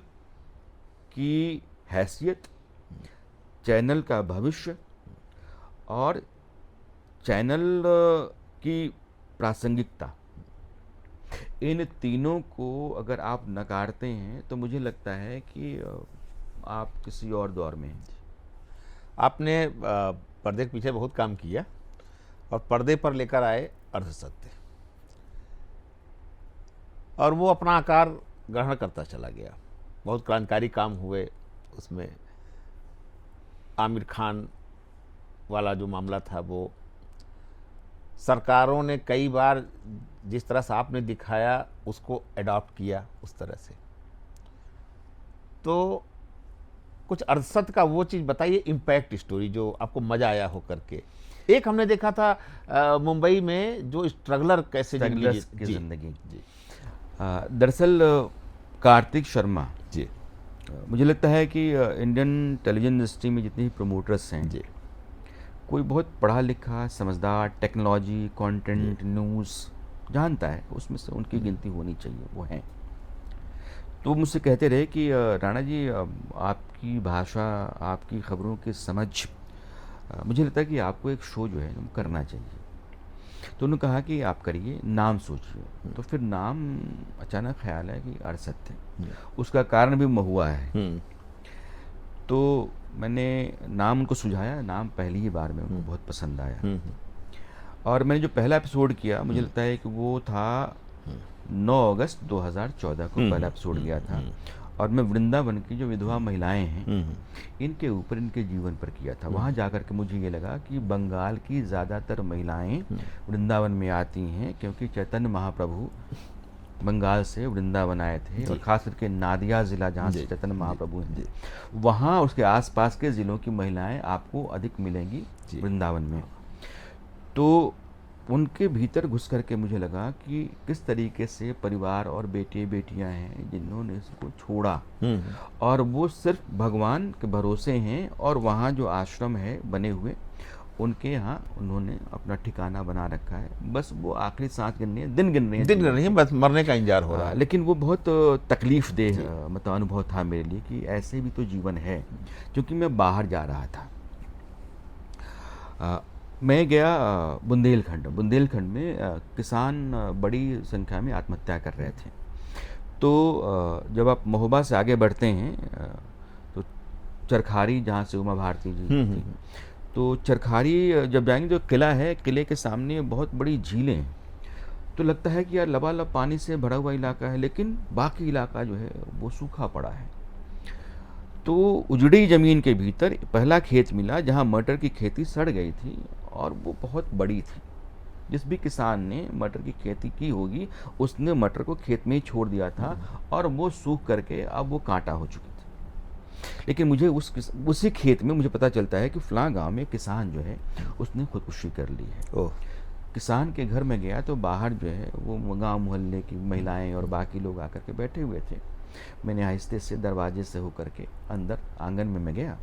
की हैसियत, चैनल का भविष्य और चैनल की प्रासंगिकता, इन तीनों को अगर आप नकारते हैं तो मुझे लगता है कि आप किसी और दौर में हैं। आपने पर्दे के पीछे बहुत काम किया और पर्दे पर लेकर आए अर्धसत्य, और वो अपना आकार ग्रहण करता चला गया। बहुत क्रांतिकारी काम हुए उसमें। आमिर खान वाला जो मामला था, वो सरकारों ने कई बार जिस तरह से आपने दिखाया उसको एडॉप्ट किया उस तरह से। तो कुछ अर्धसत्य का वो चीज़ बताइए, इम्पैक्ट स्टोरी जो आपको मज़ा आया हो करके। एक हमने देखा था मुंबई में जो स्ट्रगलर कैसे की जिंदगी। दरअसल कार्तिक शर्मा जी मुझे लगता है कि इंडियन टेलीविज़न इंडस्ट्री में जितने भी प्रमोटर्स हैं जी कोई बहुत पढ़ा लिखा समझदार टेक्नोलॉजी कंटेंट न्यूज़ जानता है, उसमें से उनकी गिनती होनी चाहिए, वो हैं। तो मुझसे कहते रहे कि राणा जी आपकी भाषा, आपकी खबरों की समझ, मुझे लगता है कि आपको एक शो जो है ना करना चाहिए। तो उन्होंने कहा कि आप करिए, नाम सोचिए। तो फिर नाम अचानक ख्याल है कि अरशद है, उसका कारण भी महुआ है। तो मैंने नाम उनको सुझाया, नाम पहली ही बार में उनको बहुत पसंद आया। और मैंने जो पहला एपिसोड किया, मुझे लगता है कि वो था 9 अगस्त 2014 को पहला एपिसोड गया था। और मैं वृंदावन की जो विधवा महिलाएं हैं इनके ऊपर, इनके जीवन पर किया था। वहाँ जाकर के मुझे ये लगा कि बंगाल की ज़्यादातर महिलाएं वृंदावन में आती हैं, क्योंकि चैतन्य महाप्रभु बंगाल से वृंदावन आए थे, और ख़ास करके नादिया ज़िला जहाँ से चैतन्य महाप्रभु हैं, वहाँ उसके आसपास के ज़िलों की महिलाएं आपको अधिक मिलेंगी वृंदावन में। तो उनके भीतर घुस करके मुझे लगा कि किस तरीके से परिवार और बेटे बेटियां हैं जिन्होंने इसको छोड़ा, और वो सिर्फ भगवान के भरोसे हैं, और वहाँ जो आश्रम है बने हुए उनके यहाँ उन्होंने अपना ठिकाना बना रखा है। बस वो आखिरी सांस गिन रही है, दिन गिन रही है, बस मरने का इंतजार हो रहा है। लेकिन वो बहुत तकलीफ देह मतलब अनुभव था मेरे लिए कि ऐसे भी तो जीवन है। क्योंकि मैं बाहर जा रहा था, मैं गया बुंदेलखंड में किसान बड़ी संख्या में आत्महत्या कर रहे थे। तो जब आप महोबा से आगे बढ़ते हैं तो चरखारी, जहाँ से उमा भारती जी थी, तो चरखारी जब जाएंगे जो किला है, किले के सामने बहुत बड़ी झीलें हैं। तो लगता है कि यार लबालब पानी से भरा हुआ इलाका है, लेकिन बाकी इलाका जो है वो सूखा पड़ा है। तो उजड़ी ज़मीन के भीतर पहला खेत मिला जहाँ मटर की खेती सड़ गई थी, और वो बहुत बड़ी थी। जिस भी किसान ने मटर की खेती की होगी उसने मटर को खेत में ही छोड़ दिया था, और वो सूख करके अब वो कांटा हो चुकी थी। लेकिन मुझे उसी खेत में मुझे पता चलता है कि फलां गांव में किसान जो है उसने खुदकुशी कर ली है। किसान के घर में गया तो बाहर जो है वो गांव मोहल्ले की महिलाएं और बाकी लोग आकर के बैठे हुए थे। मैंने आहिस्ते से दरवाजे से होकर के अंदर आंगन में मैं गया।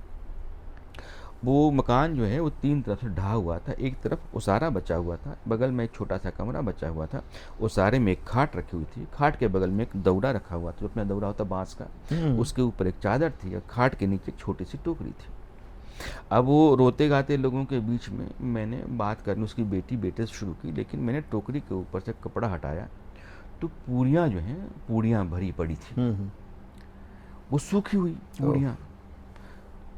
वो मकान जो है वो 3 तरफ से ढहा हुआ था। एक तरफ उसारा बचा हुआ था, बगल में एक छोटा सा कमरा बचा हुआ था। उसारे में एक खाट रखी हुई थी, खाट के बगल में एक दौरा रखा हुआ था, जो अपना दौरा होता बांस का, उसके ऊपर एक चादर थी, और खाट के नीचे एक छोटी सी टोकरी थी। अब वो रोते गाते लोगों के बीच में मैंने बात करनी उसकी बेटे से शुरू की, लेकिन मैंने टोकरी के ऊपर से कपड़ा हटाया तो पूरियाँ जो हैं पूरियाँ भरी पड़ी थी। वो सूखी हुई पूरियाँ,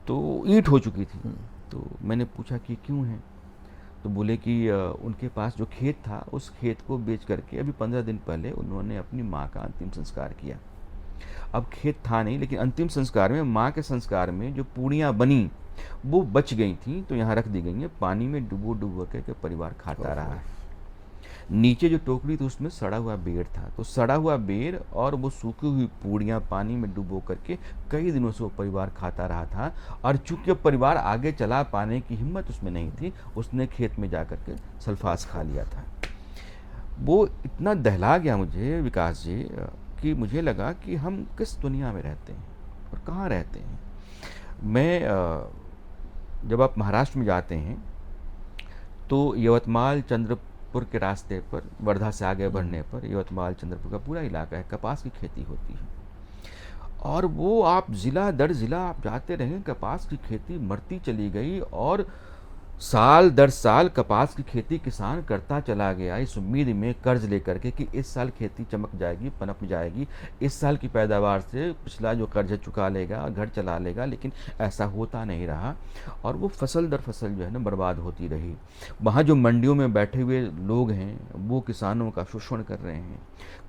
तो ईंट हो चुकी थी। तो मैंने पूछा कि क्यों है, तो बोले कि उनके पास जो खेत था उस खेत को बेच करके अभी 15 दिन पहले उन्होंने अपनी माँ का अंतिम संस्कार किया। अब खेत था नहीं, लेकिन अंतिम संस्कार में माँ के संस्कार में जो पूड़ियाँ बनी वो बच गई थी, तो यहाँ रख दी गई हैं। पानी में डुबो करके परिवार खाता रहा है। नीचे जो टोकरी थी उसमें सड़ा हुआ बेर था, तो सड़ा हुआ बेर और वो सूखी हुई पूड़ियाँ पानी में डुबो करके कई दिनों से वो परिवार खाता रहा था। और चूंकि परिवार आगे चला पाने की हिम्मत उसमें नहीं थी, उसने खेत में जा करके सल्फास खा लिया था। वो इतना दहला गया मुझे विकास जी कि मुझे लगा कि हम किस दुनिया में रहते हैं और कहाँ रहते हैं। मैं जब आप महाराष्ट्र में जाते हैं तो यवतमाल चंद्रपुर के रास्ते पर, वर्धा से आगे बढ़ने पर यवतमाल चंद्रपुर का पूरा इलाका है, कपास की खेती होती है। और वो आप ज़िला दर ज़िला आप जाते रहें, कपास की खेती मरती चली गई, और साल दर साल कपास की खेती किसान करता चला गया इस उम्मीद में कर्ज लेकर के कि इस साल खेती चमक जाएगी, पनप जाएगी, इस साल की पैदावार से पिछला जो कर्ज चुका लेगा, घर चला लेगा। लेकिन ऐसा होता नहीं रहा, और वो फसल दर फसल जो है ना बर्बाद होती रही। वहाँ जो मंडियों में बैठे हुए लोग हैं वो किसानों का शोषण कर रहे हैं।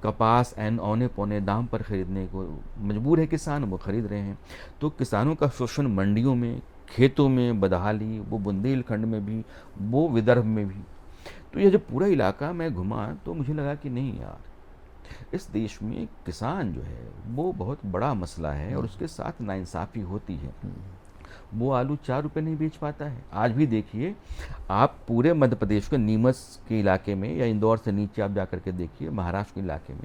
कपास औने पौने दाम पर खरीदने को मजबूर है किसान, वो खरीद रहे हैं। तो किसानों का शोषण मंडियों में, खेतों में, बदहाली, वो बुंदेलखंड में भी, वो विदर्भ में भी। तो ये जो पूरा इलाका मैं घुमा तो मुझे लगा कि नहीं यार, इस देश में किसान जो है वो बहुत बड़ा मसला है, और उसके साथ नाइंसाफ़ी होती है। वो आलू 4 रुपये नहीं बेच पाता है। आज भी देखिए, आप पूरे मध्य प्रदेश के नीमच के इलाके में या इंदौर से नीचे आप जाकर के देखिए, महाराष्ट्र के इलाके में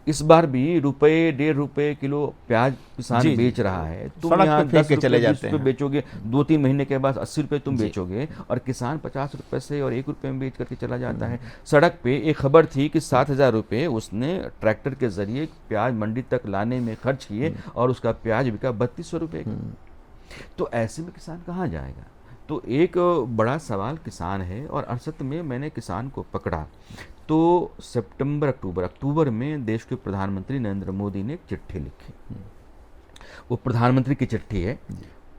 इस बार भी रुपये 1.5 रुपये किलो प्याज किसान बेच रहा है। तुम सड़क यहाँ पे फेंक 10 के चले रुपये 20 जाते रुपये हैं। बेचोगे, 2-3 महीने के बाद 80 रुपये तुम बेचोगे, और किसान 50 रुपये से और 1 रुपये में बेच करके चला जाता है। सड़क पे एक खबर थी कि 7,000 रुपये उसने ट्रैक्टर के जरिए प्याज मंडी तक लाने में खर्च किए और उसका प्याज बिका 3200 रुपये का। तो ऐसे में किसान कहाँ जाएगा? तो एक बड़ा सवाल किसान है। और अरसत में मैंने किसान को पकड़ा तो अक्टूबर में देश के प्रधानमंत्री नरेंद्र मोदी ने एक चिट्ठी लिखी। वो प्रधानमंत्री की चिट्ठी है,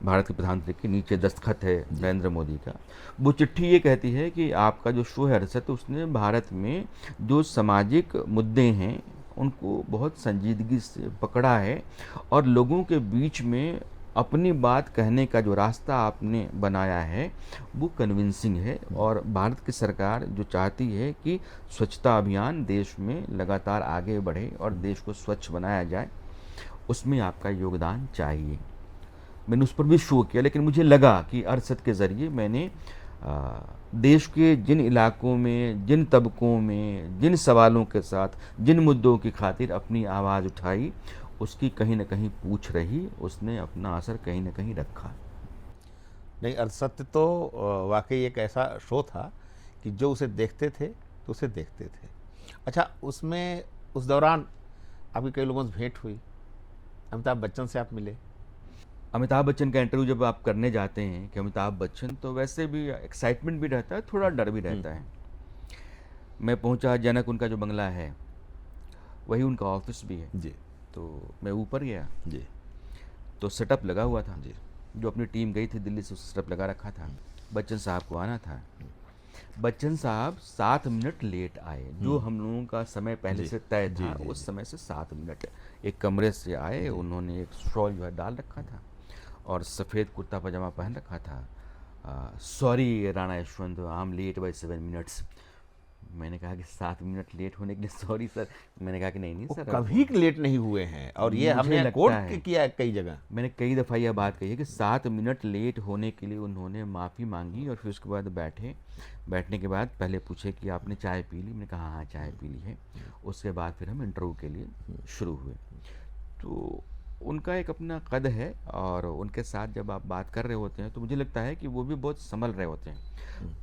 भारत के प्रधानमंत्री के नीचे दस्तखत है नरेंद्र मोदी का। वो चिट्ठी ये कहती है कि आपका जो शो है अरसत, उसने भारत में जो सामाजिक मुद्दे हैं उनको बहुत संजीदगी से पकड़ा है और लोगों के बीच में अपनी बात कहने का जो रास्ता आपने बनाया है वो कन्विंसिंग है। और भारत की सरकार जो चाहती है कि स्वच्छता अभियान देश में लगातार आगे बढ़े और देश को स्वच्छ बनाया जाए, उसमें आपका योगदान चाहिए। मैंने उस पर भी शो किया, लेकिन मुझे लगा कि अरसत के ज़रिए मैंने देश के जिन इलाकों में, जिन तबकों में, जिन सवालों के साथ, जिन मुद्दों की खातिर अपनी आवाज़ उठाई, उसकी कहीं ना कहीं पूछ रही, उसने अपना असर कहीं ना कहीं रखा। नहीं, अरसत्य तो वाकई एक ऐसा शो था कि जो उसे देखते थे तो उसे देखते थे। अच्छा, उसमें उस दौरान आपकी कई लोगों से भेंट हुई, अमिताभ बच्चन से आप मिले। अमिताभ बच्चन का इंटरव्यू जब आप करने जाते हैं कि अमिताभ बच्चन, तो वैसे भी एक्साइटमेंट भी रहता है, थोड़ा डर भी रहता है। मैं पहुंचा, जनक उनका जो बंगला है वही उनका ऑफिस भी है जी। तो मैं ऊपर गया जी। तो सेटअप लगा हुआ था जी। जो अपनी टीम गई थी दिल्ली से, सेटअप लगा रखा था। बच्चन साहब को आना था। बच्चन साहब 7 मिनट लेट आए। जो हम लोगों का समय पहले से तय था उस समय से 7 मिनट एक कमरे से आए। उन्होंने एक शॉल जो है डाल रखा था और सफ़ेद कुर्ता पजामा पहन रखा था। Sorry Rana Yashwant, I am late by 7 minutes. मैंने कहा कि 7 मिनट लेट होने के लिए सॉरी सर। मैंने कहा कि नहीं सर, कभी लेट नहीं हुए हैं और ये हमने कोट किया है कई जगह। मैंने कई दफ़ा यह बात कही है कि 7 मिनट लेट होने के लिए उन्होंने माफ़ी मांगी और फिर उसके बाद बैठने के बाद पहले पूछे कि आपने चाय पी ली। मैंने कहा हाँ चाय पी ली है। उसके बाद फिर हम इंटरव्यू के लिए शुरू हुए। तो उनका एक अपना कद है और उनके साथ जब आप बात कर रहे होते हैं तो मुझे लगता है कि वो भी बहुत संभल रहे होते हैं।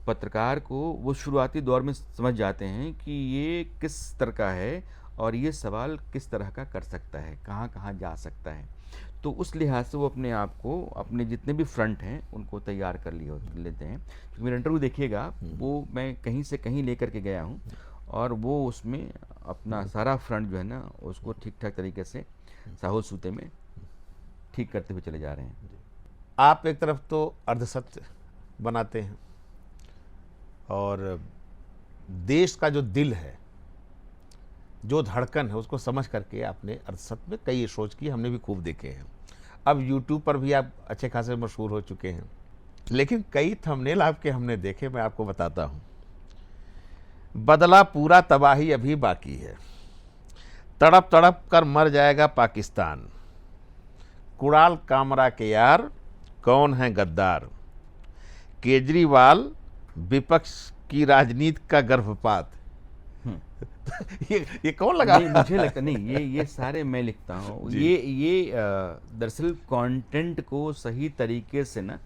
पत्रकार को वो शुरुआती दौर में समझ जाते हैं कि ये किस तरह का है और ये सवाल किस तरह का कर सकता है, कहाँ कहाँ जा सकता है। तो उस लिहाज से वो अपने आप को, अपने जितने भी फ्रंट हैं उनको तैयार कर लेते हैं। क्योंकि मेरा इंटरव्यू देखिएगा, वो मैं कहीं से कहीं लेकर के गया हूँ और वो उसमें अपना सारा फ्रंट जो है ना उसको ठीक ठाक तरीके से साहुल सूते में ठीक करते हुए चले जा रहे हैं। आप एक तरफ तो अर्धसत्य बनाते हैं और देश का जो दिल है, जो धड़कन है, उसको समझ करके आपने अर्धसत्य में कई शोज की, हमने भी खूब देखे हैं। अब YouTube पर भी आप अच्छे खासे मशहूर हो चुके हैं, लेकिन कई थंबनेल आपके हमने देखे, मैं आपको बताता हूँ। बदला पूरा, तबाही अभी बाकी है, तड़प तड़प कर मर जाएगा पाकिस्तान, कुणाल कामरा के यार कौन है गद्दार, केजरीवाल विपक्ष की राजनीति का गर्भपात। ये कौन लगा? नहीं, मुझे लगता नहीं, ये सारे मैं लिखता हूँ। ये दरअसल कंटेंट को सही तरीके से ना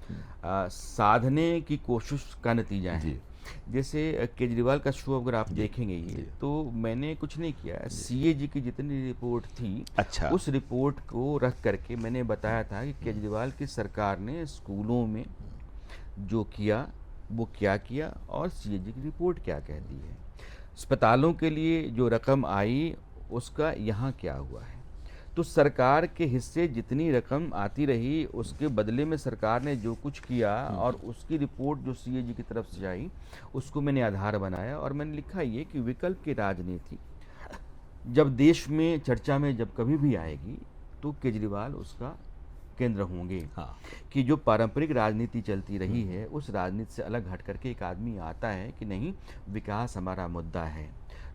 साधने की कोशिश का नतीजा है। जैसे केजरीवाल का शो अगर आप देखेंगे ये, तो मैंने कुछ नहीं किया। CAG की जितनी रिपोर्ट थी, अच्छा, उस रिपोर्ट को रख करके मैंने बताया था कि केजरीवाल की सरकार ने स्कूलों में जो किया वो क्या किया और CAG की रिपोर्ट क्या कहती है। अस्पतालों के लिए जो रकम आई उसका यहाँ क्या हुआ है। तो सरकार के हिस्से जितनी रकम आती रही उसके बदले में सरकार ने जो कुछ किया और उसकी रिपोर्ट जो CAG की तरफ से आई उसको मैंने आधार बनाया और मैंने लिखा ये कि विकल्प की राजनीति जब देश में चर्चा में जब कभी भी आएगी तो केजरीवाल उसका केंद्र होंगे। हाँ। कि जो पारंपरिक राजनीति चलती रही है उस राजनीति से अलग हट करके एक आदमी आता है कि नहीं, विकास हमारा मुद्दा है,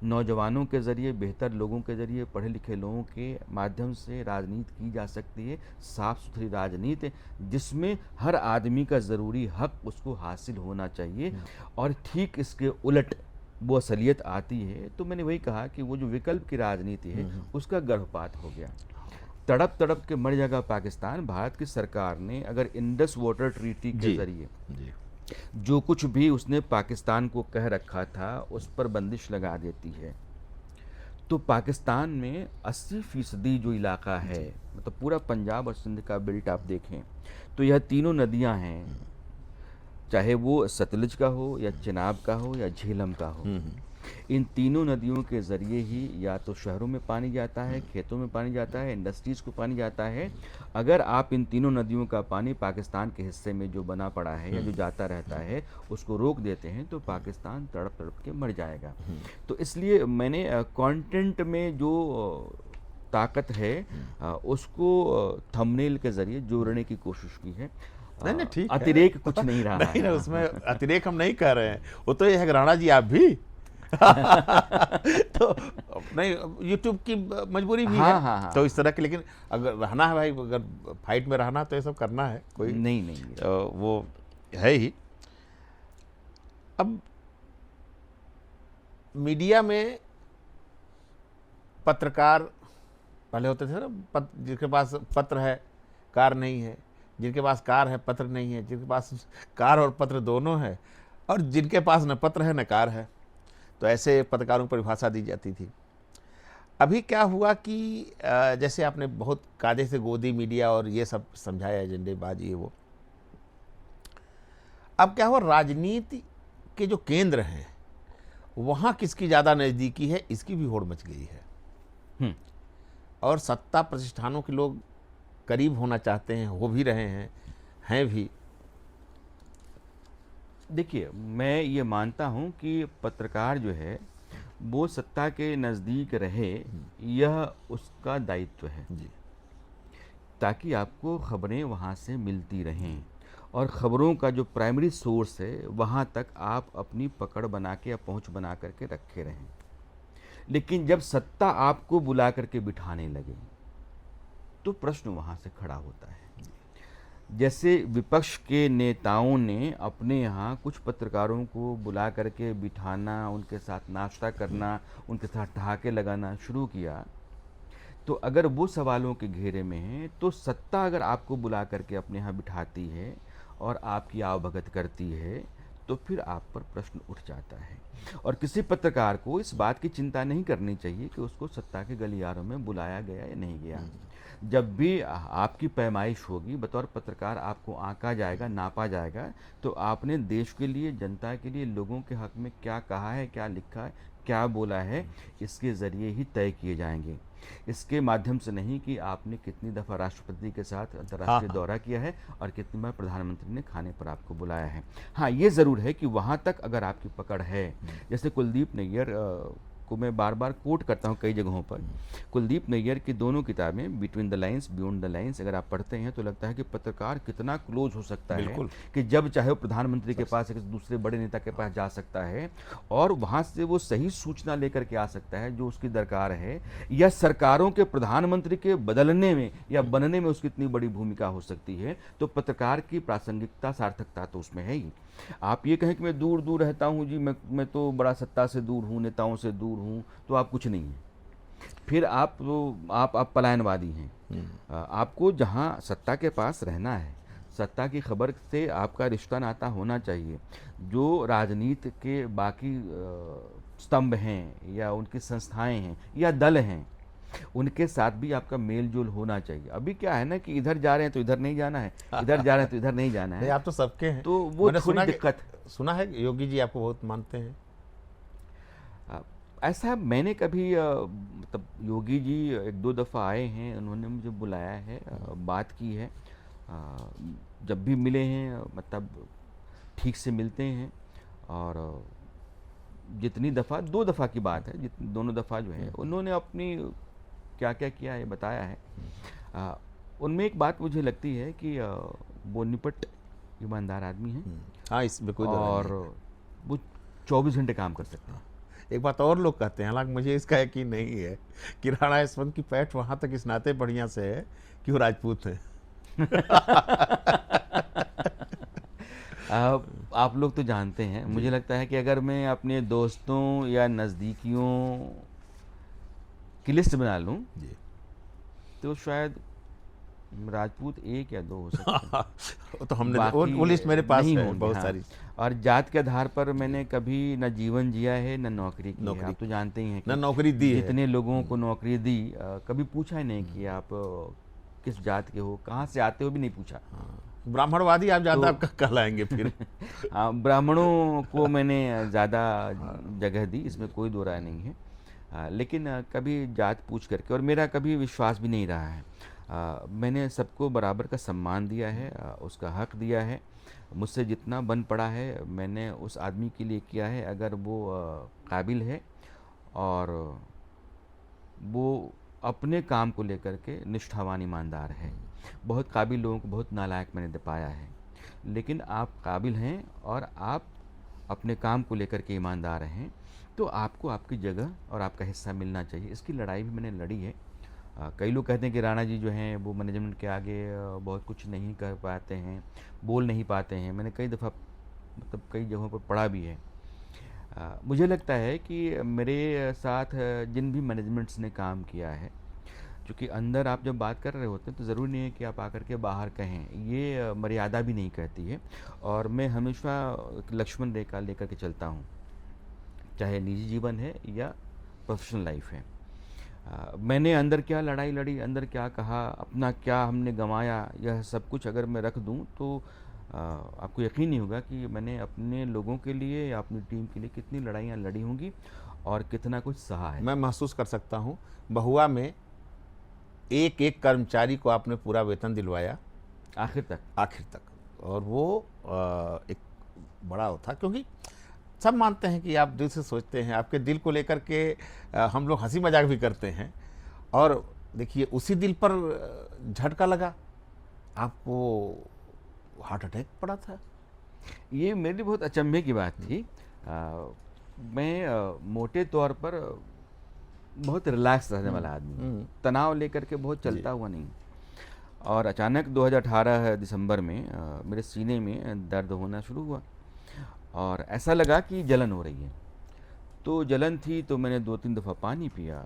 नौजवानों के ज़रिए, बेहतर लोगों के ज़रिए, पढ़े लिखे लोगों के माध्यम से राजनीति की जा सकती है, साफ़ सुथरी राजनीति जिसमें हर आदमी का ज़रूरी हक उसको हासिल होना चाहिए। और ठीक इसके उलट वो असलियत आती है तो मैंने वही कहा कि वो जो विकल्प की राजनीति है उसका गर्भपात हो गया। तड़प तड़प के मर जाएगा पाकिस्तान। भारत की सरकार ने अगर इंडस वाटर ट्रीटी के ज़रिए जो कुछ भी उसने पाकिस्तान को कह रखा था उस पर बंदिश लगा देती है तो पाकिस्तान में 80% जो इलाका है, मतलब पूरा पंजाब और सिंध का बेल्ट आप देखें तो यह तीनों नदियां हैं, चाहे वो सतलुज का हो या चिनाब का हो या झेलम का हो, इन तीनों नदियों के ज़रिए ही या तो शहरों में पानी जाता है, खेतों में पानी जाता है, इंडस्ट्रीज़ को पानी जाता है। अगर आप इन तीनों नदियों का पानी पाकिस्तान के हिस्से में जो बना पड़ा है या जो जाता रहता है उसको रोक देते हैं तो पाकिस्तान तड़प तड़प के मर जाएगा। तो इसलिए मैंने कंटेंट में जो ताकत है उसको थंबनेल के ज़रिए जोड़ने की कोशिश की है। नहीं ठीक अतिरेक कुछ नहीं रहा नहीं है। ना, उसमें अतिरेक हम नहीं कर रहे हैं। वो तो ये है कि राणा जी आप भी तो नहीं, यूट्यूब की मजबूरी भी है। हाँ। तो इस तरह की, लेकिन अगर रहना है भाई, अगर फाइट में रहना तो ये सब करना है, कोई नहीं वो है ही। अब मीडिया में पत्रकार पहले होते थे ना, जिनके पास पत्र है कार नहीं है, जिनके पास कार है पत्र नहीं है, जिनके पास कार और पत्र दोनों है, और जिनके पास न पत्र है न कार है। तो ऐसे पत्रकारों को परिभाषा दी जाती थी। अभी क्या हुआ कि जैसे आपने बहुत कायदे से गोदी मीडिया और ये सब समझाया, एजेंडेबाजी है वो, अब क्या हुआ, राजनीति के जो केंद्र हैं वहाँ किसकी ज़्यादा नज़दीकी है इसकी भी होड़ मच गई है। और सत्ता प्रतिष्ठानों के लोग करीब होना चाहते हैं, हो भी रहे हैं भी। देखिए, मैं ये मानता हूँ कि पत्रकार जो है वो सत्ता के नज़दीक रहे, यह उसका दायित्व है जी, ताकि आपको खबरें वहाँ से मिलती रहें और ख़बरों का जो प्राइमरी सोर्स है वहाँ तक आप अपनी पकड़ बना के या पहुँच बना करके रखे रहें। लेकिन जब सत्ता आपको बुला करके बिठाने लगे तो प्रश्न वहाँ से खड़ा होता है। जैसे विपक्ष के नेताओं ने अपने यहाँ कुछ पत्रकारों को बुला करके बिठाना, उनके साथ नाश्ता करना, उनके साथ ठहाके लगाना शुरू किया, तो अगर वो सवालों के घेरे में हैं तो सत्ता अगर आपको बुला करके अपने यहाँ बिठाती है और आपकी आवभगत करती है तो फिर आप पर प्रश्न उठ जाता है। और किसी पत्रकार को इस बात की चिंता नहीं करनी चाहिए कि उसको सत्ता के गलियारों में बुलाया गया या नहीं गया। जब भी आपकी पैमाइश होगी, बतौर पत्रकार आपको आंका जाएगा, नापा जाएगा, तो आपने देश के लिए, जनता के लिए, लोगों के हक में क्या कहा है, क्या लिखा है, क्या बोला है, इसके ज़रिए ही तय किए जाएंगे। इसके माध्यम से नहीं कि आपने कितनी दफ़ा राष्ट्रपति के साथ अंतर्राष्ट्रीय दौरा किया है और कितनी बार प्रधानमंत्री ने खाने पर आपको बुलाया है। हाँ, ये ज़रूर है कि वहाँ तक अगर आपकी पकड़ है, जैसे कुलदीप नैयर को मैं बार बार कोट करता हूँ कई जगहों पर। कुलदीप नैयर की दोनों किताबें, between the lines, beyond the lines, अगर आप पढ़ते हैं तो लगता है कि पत्रकार कितना क्लोज हो सकता है कि जब चाहे वो प्रधानमंत्री के पास, एक दूसरे बड़े नेता के पास जा सकता है और वहाँ से वो सही सूचना लेकर के आ सकता है जो उसकी दरकार है, या सरकारों के प्रधानमंत्री के बदलने में या बनने में उसकी इतनी बड़ी भूमिका हो सकती है। तो पत्रकार की प्रासंगिकता, सार्थकता तो उसमें है ही। आप ये कहें कि मैं दूर दूर रहता हूँ जी, मैं तो बड़ा सत्ता से दूर हूँ, नेताओं से दूर हूँ, तो आप कुछ नहीं हैं। फिर आप पलायनवादी हैं। आपको जहाँ सत्ता के पास रहना है, सत्ता की खबर से आपका रिश्ता नाता होना चाहिए। जो राजनीति के बाकी स्तंभ हैं या उनकी संस्थाएं हैं या दल हैं, उनके साथ भी आपका मेल जोल होना चाहिए। अभी क्या है ना कि इधर जा रहे हैं तो इधर नहीं जाना है, इधर जा रहे हैं तो इधर नहीं जाना है। आप तो सबके हैं, तो वो थोड़ी दिक्कत। सुना है योगी जी आपको बहुत मानते हैं। ऐसा मैंने कभी, मतलब योगी जी एक दो दफ़ा आए हैं, उन्होंने मुझे बुलाया है, बात की है, जब भी मिले हैं मतलब ठीक से मिलते हैं। और जितनी दफ़ा, 2 दफ़ा की बात है, दोनों दफ़ा जो है उन्होंने अपनी क्या क्या किया है बताया है। उनमें एक बात मुझे लगती है कि वो निपट ईमानदार आदमी हैं हाँ, इसमें कोई दो राय और नहीं। वो 24 घंटे काम कर सकते हैं। एक बात और लोग कहते हैं, हालांकि मुझे इसका यकीन नहीं है, कि राणा यशवंत की पैठ वहाँ तक इस नाते बढ़िया से है कि वो राजपूत है। आप लोग तो जानते हैं, मुझे लगता है कि अगर मैं अपने दोस्तों या नज़दीकियों की लिस्ट बना लूं जी। तो शायद राजपूत 1 या 2 हो सकते हैं, वो तो हमने बाकी वो लिस्ट मेरे पास नहीं है होंगे। बहुत हाँ। सारी। और जात के आधार पर मैंने कभी न जीवन जिया है न नौकरी की है। आप तो जानते ही हैं ना कि नौकरी दी है। जितने लोगों को नौकरी दी, कभी पूछा ही नहीं कि आप किस जात के हो, कहाँ से आते हो, भी नहीं पूछा। ब्राह्मणवादी आप ज़्यादा कहलाएंगे फिर। हाँ, ब्राह्मणों को मैंने ज़्यादा जगह दी, इसमें कोई दो राय नहीं है। लेकिन कभी जात पूछ करके, और मेरा कभी विश्वास भी नहीं रहा है। मैंने सबको बराबर का सम्मान दिया है, उसका हक दिया है। मुझसे जितना बन पड़ा है मैंने उस आदमी के लिए किया है, अगर वो काबिल है और वो अपने काम को लेकर के निष्ठावान ईमानदार है। बहुत काबिल लोगों को बहुत नालायक मैंने पाया है, लेकिन आप काबिल हैं और आप अपने काम को लेकर के ईमानदार हैं, तो आपको आपकी जगह और आपका हिस्सा मिलना चाहिए। इसकी लड़ाई भी मैंने लड़ी है। कई लोग कहते हैं कि राणा जी जो हैं वो मैनेजमेंट के आगे बहुत कुछ नहीं कर पाते हैं, बोल नहीं पाते हैं। मैंने कई दफ़ा मतलब कई जगहों पर पढ़ा भी है। मुझे लगता है कि मेरे साथ जिन भी मैनेजमेंट्स ने काम किया है, क्योंकि अंदर आप जब बात कर रहे होते हैं तो ज़रूरी नहीं है कि आप आकर के बाहर कहें, ये मर्यादा भी नहीं कहती है। और मैं हमेशा एक लक्ष्मण रेखा लेकर के चलता हूँ, चाहे निजी जीवन है या प्रोफेशनल लाइफ है। मैंने अंदर क्या लड़ाई लड़ी, अंदर क्या कहा, अपना क्या हमने गंवाया, यह सब कुछ अगर मैं रख दूं तो आपको यकीन नहीं होगा कि मैंने अपने लोगों के लिए या अपनी टीम के लिए कितनी लड़ाइयाँ लड़ी होंगी और कितना कुछ सहा है। मैं महसूस कर सकता हूँ, महुआ में एक एक कर्मचारी को आपने पूरा वेतन दिलवाया आखिर तक। और वो एक बड़ा वो था, क्योंकि सब मानते हैं कि आप दिल से सोचते हैं, आपके दिल को लेकर के हम लोग हंसी मजाक भी करते हैं। और देखिए उसी दिल पर झटका लगा, आपको हार्ट अटैक पड़ा था। ये मेरी बहुत अचंभे की बात थी। मैं मोटे तौर पर बहुत रिलैक्स रहने वाला आदमी हूँ, तनाव लेकर के बहुत चलता हुआ नहीं। और अचानक 2018 दिसंबर में मेरे सीने में दर्द होना शुरू हुआ और ऐसा लगा कि जलन हो रही है। तो जलन थी तो मैंने 2-3 दफ़ा पानी पिया,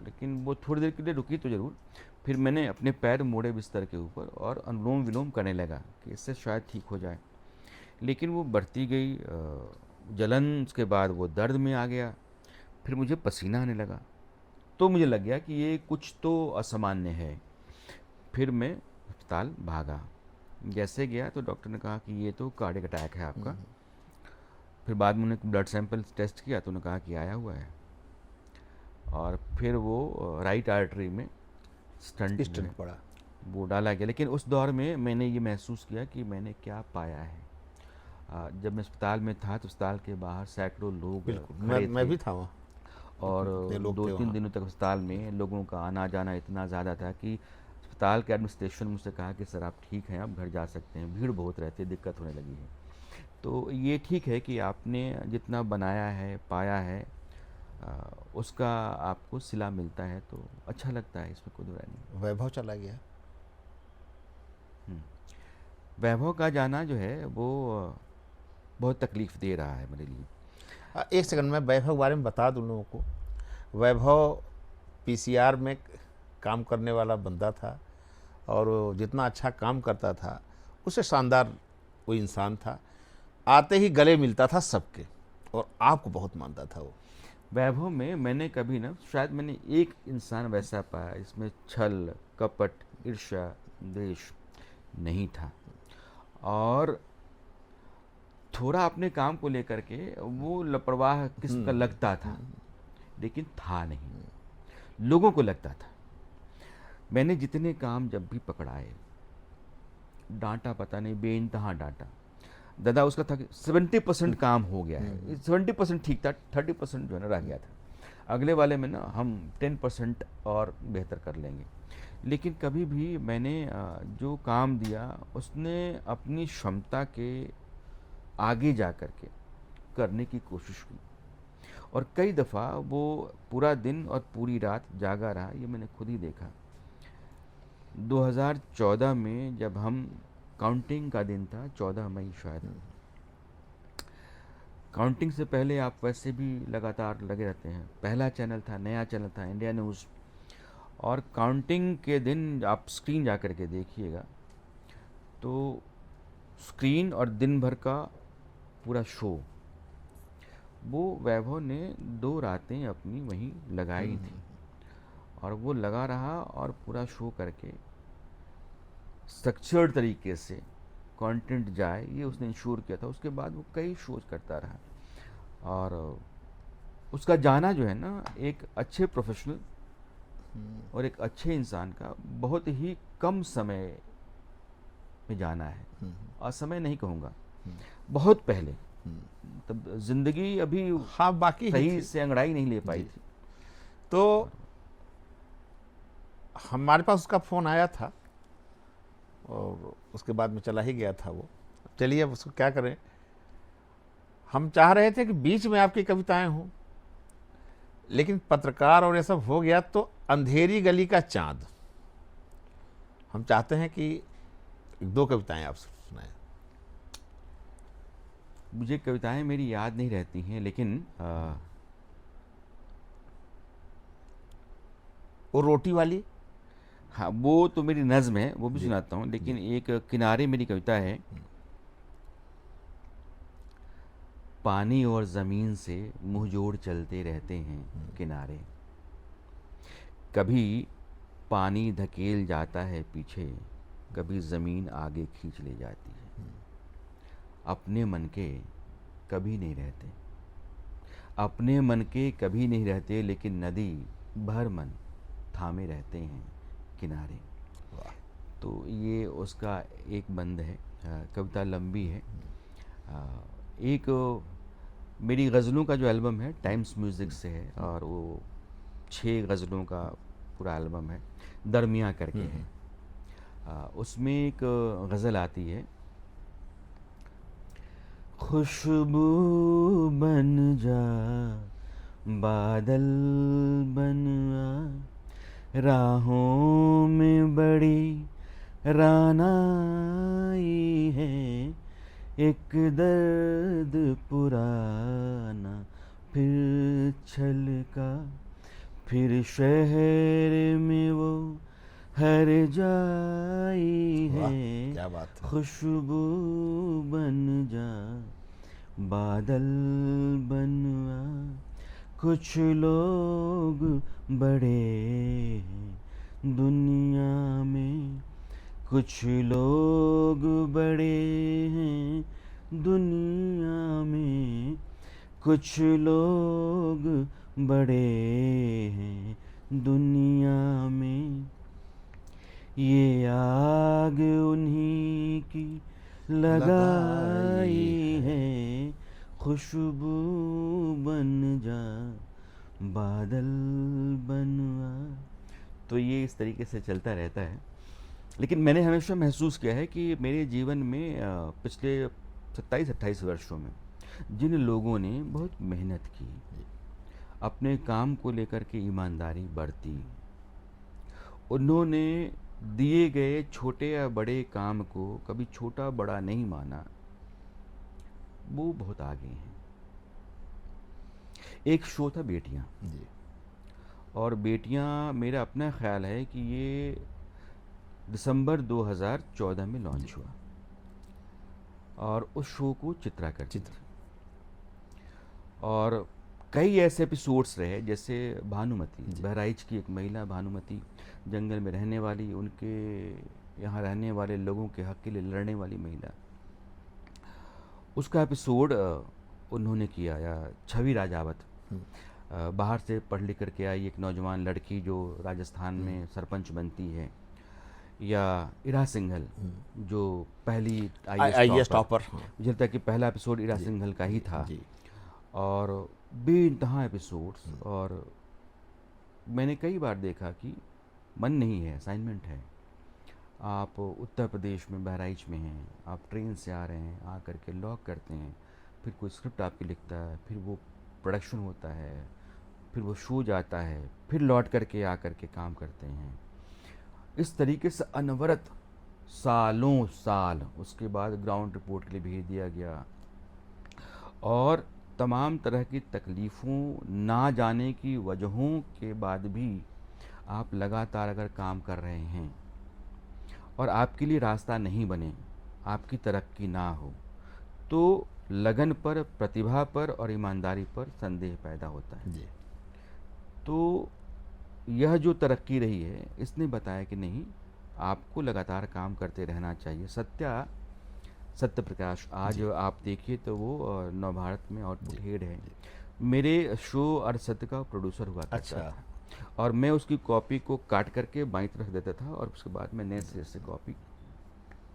लेकिन वो थोड़ी देर के लिए रुकी तो ज़रूर। फिर मैंने अपने पैर मोड़े बिस्तर के ऊपर और अनुलोम विलोम करने लगा कि इससे शायद ठीक हो जाए, लेकिन वो बढ़ती गई जलन। उसके बाद वो दर्द में आ गया, फिर मुझे पसीना आने लगा, तो मुझे लग गया कि ये कुछ तो असामान्य है। फिर मैं अस्पताल भागा। जैसे गया तो डॉक्टर ने कहा कि ये तो कार्डियक अटैक है आपका। फिर बाद में उन्होंने ब्लड सैंपल टेस्ट किया तो उन्होंने कहा कि आया हुआ है। और फिर वो राइट आर्टरी में स्टंट पड़ा, वो डाला गया। लेकिन उस दौर में मैंने ये महसूस किया कि मैंने क्या पाया है। जब मैं अस्पताल में था तो अस्पताल के बाहर सैकड़ों लोग मैं भी था वहाँ, और 2-3 दिनों तक अस्पताल में लोगों का आना जाना इतना ज़्यादा था कि अस्पताल के एडमिनिस्ट्रेशन मुझसे कहा कि सर आप ठीक हैं, आप घर जा सकते हैं, भीड़ बहुत रहती है, दिक्कत होने लगी है। तो ये ठीक है कि आपने जितना बनाया है, पाया है, उसका आपको सिला मिलता है तो अच्छा लगता है, इसमें कोई दो राय नहीं। वैभव चला गया। वैभव का जाना जो है वो बहुत तकलीफ़ दे रहा है मेरे लिए। एक सेकंड में वैभव के बारे में बता दूं लोगों को। वैभव पीसीआर में काम करने वाला बंदा था और जितना अच्छा काम करता था उससे शानदार वो इंसान था। आते ही गले मिलता था सबके और आपको बहुत मानता था वो। वैभव में मैंने कभी ना, शायद मैंने एक इंसान वैसा पाया इसमें छल, कपट, ईर्ष्या, द्वेष नहीं था। और थोड़ा अपने काम को लेकर के वो लापरवाह किस्म का लगता था, लेकिन था नहीं, लोगों को लगता था। मैंने जितने काम जब भी पकड़ाए, डांटा पता नहीं, बेइंतहा डांटा। दादा उसका था कि 70% काम हो गया है, 70% ठीक था, 30% जो है ना रह गया था, अगले वाले में ना हम 10% और बेहतर कर लेंगे। लेकिन कभी भी मैंने जो काम दिया उसने अपनी क्षमता के आगे जा कर के करने की कोशिश की, और कई दफ़ा वो पूरा दिन और पूरी रात जागा रहा, ये मैंने खुद ही देखा। 2014 में जब हम काउंटिंग का दिन था, 14 मई शायद, काउंटिंग से पहले आप वैसे भी लगातार लगे रहते हैं, पहला चैनल था, नया चैनल था, इंडिया न्यूज़, और काउंटिंग के दिन आप स्क्रीन जा कर के देखिएगा तो स्क्रीन और दिन भर का पूरा शो, वो वैभव ने 2 रातें अपनी वहीं लगाई थी, और वो लगा रहा और पूरा शो करके स्ट्रक्चर्ड तरीके से कंटेंट जाए, ये उसने इंश्योर किया था। उसके बाद वो कई शोज करता रहा, और उसका जाना जो है ना, एक अच्छे प्रोफेशनल और एक अच्छे इंसान का बहुत ही कम समय में जाना है, और समय नहीं कहूँगा, बहुत पहले, तब जिंदगी अभी हाँ बाकी सही से अंगड़ाई नहीं ले पाई थी। तो हमारे पास उसका फ़ोन आया था और उसके बाद में चला ही गया था वो। चलिए अब उसको क्या करें, हम चाह रहे थे कि बीच में आपकी कविताएं हों, लेकिन पत्रकार और ये सब हो गया तो अंधेरी गली का चांद। हम चाहते हैं कि 2 कविताएं आप सुनाएं। मुझे कविताएं मेरी याद नहीं रहती हैं, लेकिन वो रोटी वाली, हाँ वो तो मेरी नज़्म है, वो भी सुनाता हूँ, लेकिन एक किनारे मेरी कविता है। पानी और ज़मीन से मुँह जोड़ चलते रहते हैं किनारे, कभी पानी धकेल जाता है पीछे, कभी ज़मीन आगे खींच ले जाती है। अपने मन के कभी नहीं रहते, अपने मन के कभी नहीं रहते, लेकिन नदी भर मन थामे रहते हैं किनारे। तो ये उसका एक बंद है। कविता लंबी है। एक मेरी गज़लों का जो एल्बम है टाइम्स म्यूज़िक से है, और वो 6 गज़लों का पूरा एल्बम है, दरमिया करके है। उसमें एक गज़ल आती है, खुशबू बन जा बादल बन आ, राहों में बड़ी रानाई है, एक दर्द पुराना फिर छलका, फिर शहर में वो हर जाई है, क्या बात है। खुशबू बन जा बादल बनवा, कुछ लोग बड़े हैं दुनिया में, कुछ लोग बड़े हैं दुनिया में, कुछ लोग बड़े हैं दुनिया में, ये आग उन्हीं की लगाई है, खुशबू बन जा बादल बनवा। तो ये इस तरीके से चलता रहता है। लेकिन मैंने हमेशा महसूस किया है कि मेरे जीवन में पिछले 27-28 वर्षों में जिन लोगों ने बहुत मेहनत की, अपने काम को लेकर के ईमानदारी बरती, उन्होंने दिए गए छोटे या बड़े काम को कभी छोटा बड़ा नहीं माना, वो बहुत आगे हैं। एक शो था बेटियां, और बेटियां मेरा अपना ख्याल है कि ये दिसंबर 2014 में लॉन्च हुआ, और उस शो को चित्रा करती थी, और कई ऐसे एपिसोड्स रहे, जैसे भानुमती, बहराइच की एक महिला भानुमती, जंगल में रहने वाली, उनके यहाँ रहने वाले लोगों के हक के लिए लड़ने वाली महिला, उसका एपिसोड उन्होंने किया। या छवि राजावत, बाहर से पढ़ लिख करके आई एक नौजवान लड़की जो राजस्थान में सरपंच बनती है, या इरा सिंघल जो पहली आईएएस टॉपर, मुझे लगता है कि पहला एपिसोड इरा सिंघल का ही था, और बेइंतहा एपिसोड्स। और मैंने कई बार देखा कि मन नहीं है, असाइनमेंट है। आप उत्तर प्रदेश में बहराइच में हैं, आप ट्रेन से आ रहे हैं, आ करके लॉक करते हैं, फिर कोई स्क्रिप्ट आपकी लिखता है, फिर वो प्रोडक्शन होता है, फिर वो शो जाता है, फिर लौट करके आ करके काम करते हैं। इस तरीके से अनवरत सालों साल, उसके बाद ग्राउंड रिपोर्ट के लिए भेज दिया गया, और तमाम तरह की तकलीफ़ों, ना जाने की वजहों के बाद भी आप लगातार अगर काम कर रहे हैं और आपके लिए रास्ता नहीं बने, आपकी तरक्की ना हो, तो लगन पर, प्रतिभा पर और ईमानदारी पर संदेह पैदा होता है। जी। तो यह जो तरक्की रही है, इसने बताया कि नहीं, आपको लगातार काम करते रहना चाहिए। सत्य प्रकाश आज आप देखिए तो वो नवभारत में आउटपुट हेड है। मेरे शो अर्धसत्य का प्रोड्यूसर हुआ करता अच्छा। था, और मैं उसकी कॉपी को काट करके बाईं तरफ देता था, और उसके बाद मैं नए सिरे से कॉपी,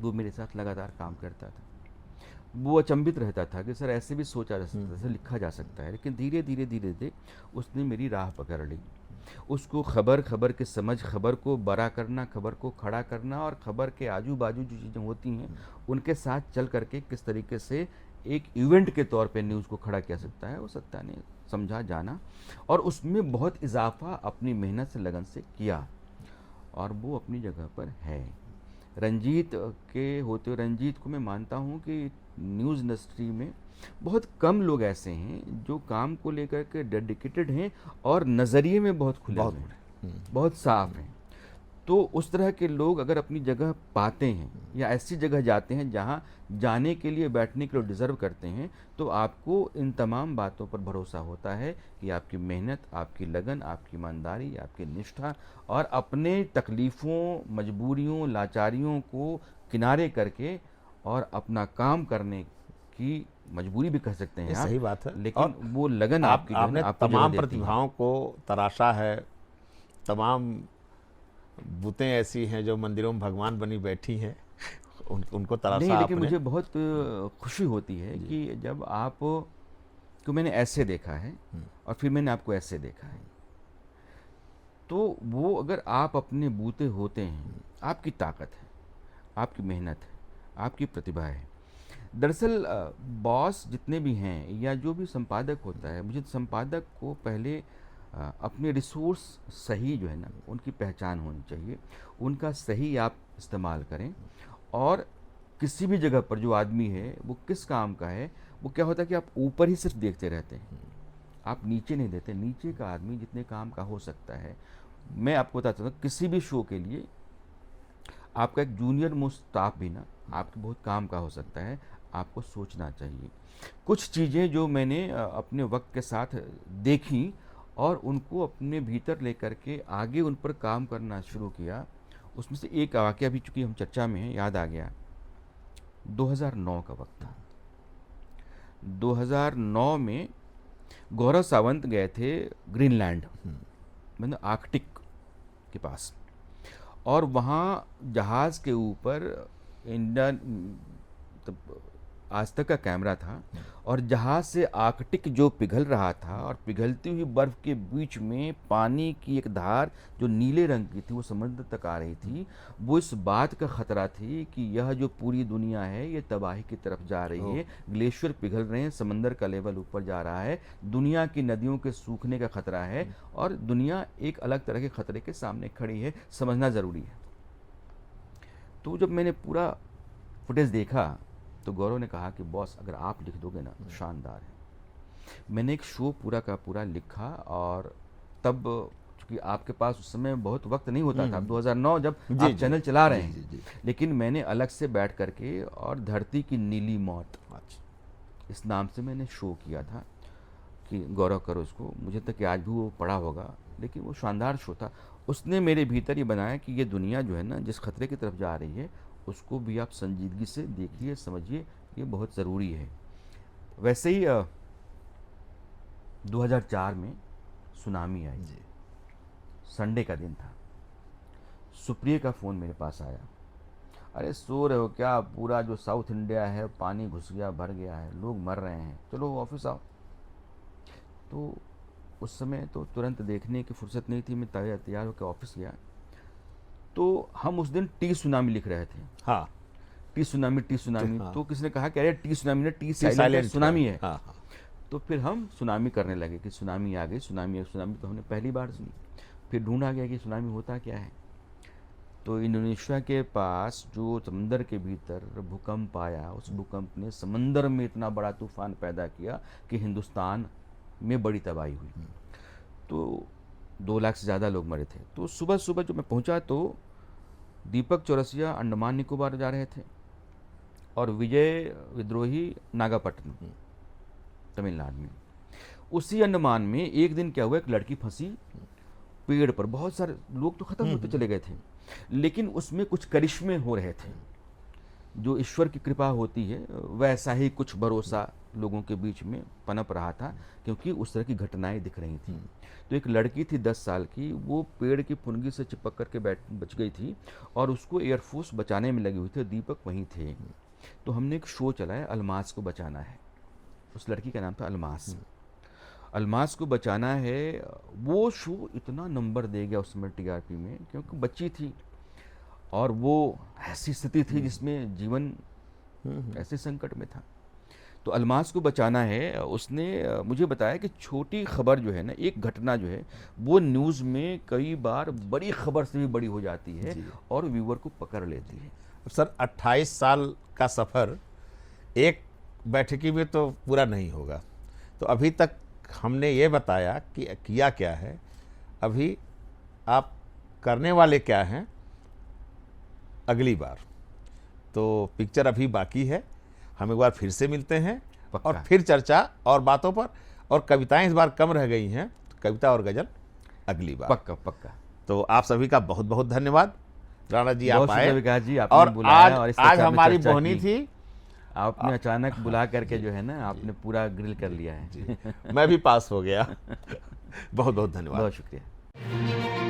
वो मेरे साथ लगातार काम करता था। वो अचंभित रहता था कि सर ऐसे भी सोचा जा सकता है, ऐसे लिखा जा सकता है, लेकिन धीरे धीरे धीरे धीरे उसने मेरी राह पकड़ ली। उसको खबर की समझ, खबर को बड़ा करना, खबर को खड़ा करना, और खबर के आजू बाजू जो चीज़ें होती हैं उनके साथ चल करके किस तरीके से एक इवेंट के तौर पे न्यूज़ को खड़ा किया सकता है, वो सत्ता ने समझा, जाना, और उसमें बहुत इजाफा अपनी मेहनत से, लगन से किया, और वो अपनी जगह पर है। रंजीत के होते हुए, रंजीत को मैं मानता हूँ कि न्यूज़ इंडस्ट्री में बहुत कम लोग ऐसे हैं जो काम को लेकर के डेडिकेटेड हैं और नज़रिए में बहुत खुले हुए हैं, बहुत साफ हैं। तो उस तरह के लोग अगर अपनी जगह पाते हैं या ऐसी जगह जाते हैं जहाँ जाने के लिए, बैठने के लिए डिज़र्व करते हैं, तो आपको इन तमाम बातों पर भरोसा होता है कि आपकी मेहनत, आपकी लगन, आपकी ईमानदारी, आपकी निष्ठा, और अपने तकलीफ़ों, मजबूरियों, लाचारियों को किनारे करके और अपना काम करने की मजबूरी भी कह सकते हैं आप, सही बात है। लेकिन और वो लगन आपकी आपने आपको जगह तमाम देती है। प्रतिभाओं को तराशा है, तमाम बुतें ऐसी हैं जो मंदिरों में भगवान बनी बैठी हैं, उनको तराशा नहीं, लेकिन आपने। मुझे बहुत खुशी होती है कि जब आप को मैंने ऐसे देखा है और फिर मैंने आपको ऐसे देखा है, तो वो अगर आप अपने बूते होते हैं, आपकी ताकत है, आपकी मेहनत है, आपकी प्रतिभा है। दरअसल बॉस जितने भी हैं या जो भी संपादक होता है, मुझे संपादक को पहले अपने रिसोर्स सही जो है ना, उनकी पहचान होनी चाहिए, उनका सही आप इस्तेमाल करें, और किसी भी जगह पर जो आदमी है वो किस काम का है, वो क्या होता है कि आप ऊपर ही सिर्फ देखते रहते हैं, आप नीचे नहीं देते। नीचे का आदमी जितने काम का हो सकता है, मैं आपको बताता हूँ, किसी भी शो के लिए आपका एक जूनियर मोस्ट स्टाफ भी ना आपके बहुत काम का हो सकता है, आपको सोचना चाहिए। कुछ चीज़ें जो मैंने अपने वक्त के साथ देखी और उनको अपने भीतर लेकर के आगे उन पर काम करना शुरू किया, उसमें से एक वाक़या भी चूँकि हम चर्चा में हैं, याद आ गया। 2009 का वक्त था। 2009 में गौरव सावंत गए थे ग्रीनलैंड, मतलब आर्कटिक के पास, और वहाँ जहाज़ के ऊपर इंडियन आज तक का कैमरा था, और जहाज़ से आर्कटिक जो पिघल रहा था, और पिघलती हुई बर्फ़ के बीच में पानी की एक धार जो नीले रंग की थी, वो समुद्र तक आ रही थी। वो इस बात का ख़तरा थी कि यह जो पूरी दुनिया है ये तबाही की तरफ जा रही है, ग्लेशियर पिघल रहे हैं, समंदर का लेवल ऊपर जा रहा है, दुनिया की नदियों के सूखने का ख़तरा है, और दुनिया एक अलग तरह के ख़तरे के सामने खड़ी है, समझना ज़रूरी है। तो जब मैंने पूरा फुटेज देखा तो गौरव ने कहा कि बॉस अगर आप लिख दोगे ना तो शानदार है। मैंने एक शो पूरा का पूरा लिखा, और तब चूँकि आपके पास उस समय बहुत वक्त नहीं होता था, 2009 जब आप चैनल चला रहे हैं, लेकिन मैंने अलग से बैठ करके और धरती की नीली मौत इस नाम से मैंने शो किया था कि गौरव करो इसको। मुझे तक कि आज भी वो पड़ा होगा, लेकिन वो शानदार शो था। उसने मेरे भीतर ये बनाया कि ये दुनिया जो है ना, जिस खतरे की तरफ जा रही है, उसको भी आप संजीदगी से देखिए, समझिए, ये बहुत ज़रूरी है। वैसे ही 2004 में सुनामी आई, संडे का दिन था। सुप्रिया का फ़ोन मेरे पास आया, अरे सो रहे हो क्या, पूरा जो साउथ इंडिया है पानी घुस गया, भर गया है, लोग मर रहे हैं, चलो ऑफिस आओ। तो उस समय तो तुरंत देखने की फुर्सत नहीं थी, मैं तैयार होकर ऑफिस गया। तो हम उस दिन टी सुनामी लिख रहे थे। हाँ, टी सुनामी हाँ। तो किसने कहा कि अरे टी सुनामी ने टी साइलेंट साइलेंट सुनामी है। हाँ, हाँ। तो फिर हम सुनामी करने लगे कि सुनामी आ गई, सुनामी तो हमने पहली बार सुनी। फिर ढूंढा गया कि सुनामी होता क्या है। तो इंडोनेशिया के पास जो समंदर के भीतर भूकंप आया, उस भूकंप ने समंदर में इतना बड़ा तूफान पैदा किया कि हिंदुस्तान में बड़ी तबाही हुई। तो 2 लाख से ज़्यादा लोग मरे थे। तो सुबह सुबह जब मैं पहुंचा तो दीपक चौरसिया अंडमान निकोबार जा रहे थे और विजय विद्रोही नागापट्टनम तमिलनाडु में। उसी अंडमान में एक दिन क्या हुआ, एक लड़की फंसी पेड़ पर। बहुत सारे लोग तो खत्म होते चले गए थे, लेकिन उसमें कुछ करिश्मे हो रहे थे। जो ईश्वर की कृपा होती है वैसा ही कुछ भरोसा लोगों के बीच में पनप रहा था, क्योंकि उस तरह की घटनाएं दिख रही थी। तो एक लड़की थी 10 साल की, वो पेड़ की फुनगी से चिपक करके बच गई थी और उसको एयरफोर्स बचाने में लगी हुई थी। दीपक वहीं थे। तो हमने एक शो चलाया, अलमास को बचाना है। उस लड़की का नाम था अलमास। अलमास को बचाना है। वो शो इतना नंबर दे गया उस समय टीआरपी में, क्योंकि बच्ची थी और वो ऐसी स्थिति थी जिसमें जीवन ऐसे संकट में था। तो अलमास को बचाना है, उसने मुझे बताया कि छोटी खबर जो है ना, एक घटना जो है वो न्यूज़ में कई बार बड़ी खबर से भी बड़ी हो जाती है और व्यूअर को पकड़ लेती है। सर 28 साल का सफ़र एक बैठकी में तो पूरा नहीं होगा। तो अभी तक हमने ये बताया कि किया क्या है, अभी आप करने वाले क्या हैं अगली बार। तो पिक्चर अभी बाकी है, हम एक बार फिर से मिलते हैं और फिर चर्चा और बातों पर। और कविताएं इस बार कम रह गई हैं, तो कविता और गजल अगली बार। पक्का पक्का। तो आप सभी का बहुत बहुत धन्यवाद। राणा जी आप आए विकास जी, आपने और बुलाया और इस आज चर्चा में हमारी चर्चा बोहनी की। थी। आपने अचानक बुला करके जो है ना, आपने पूरा ग्रिल कर लिया है। मैं भी पास हो गया। बहुत बहुत धन्यवाद। बहुत शुक्रिया।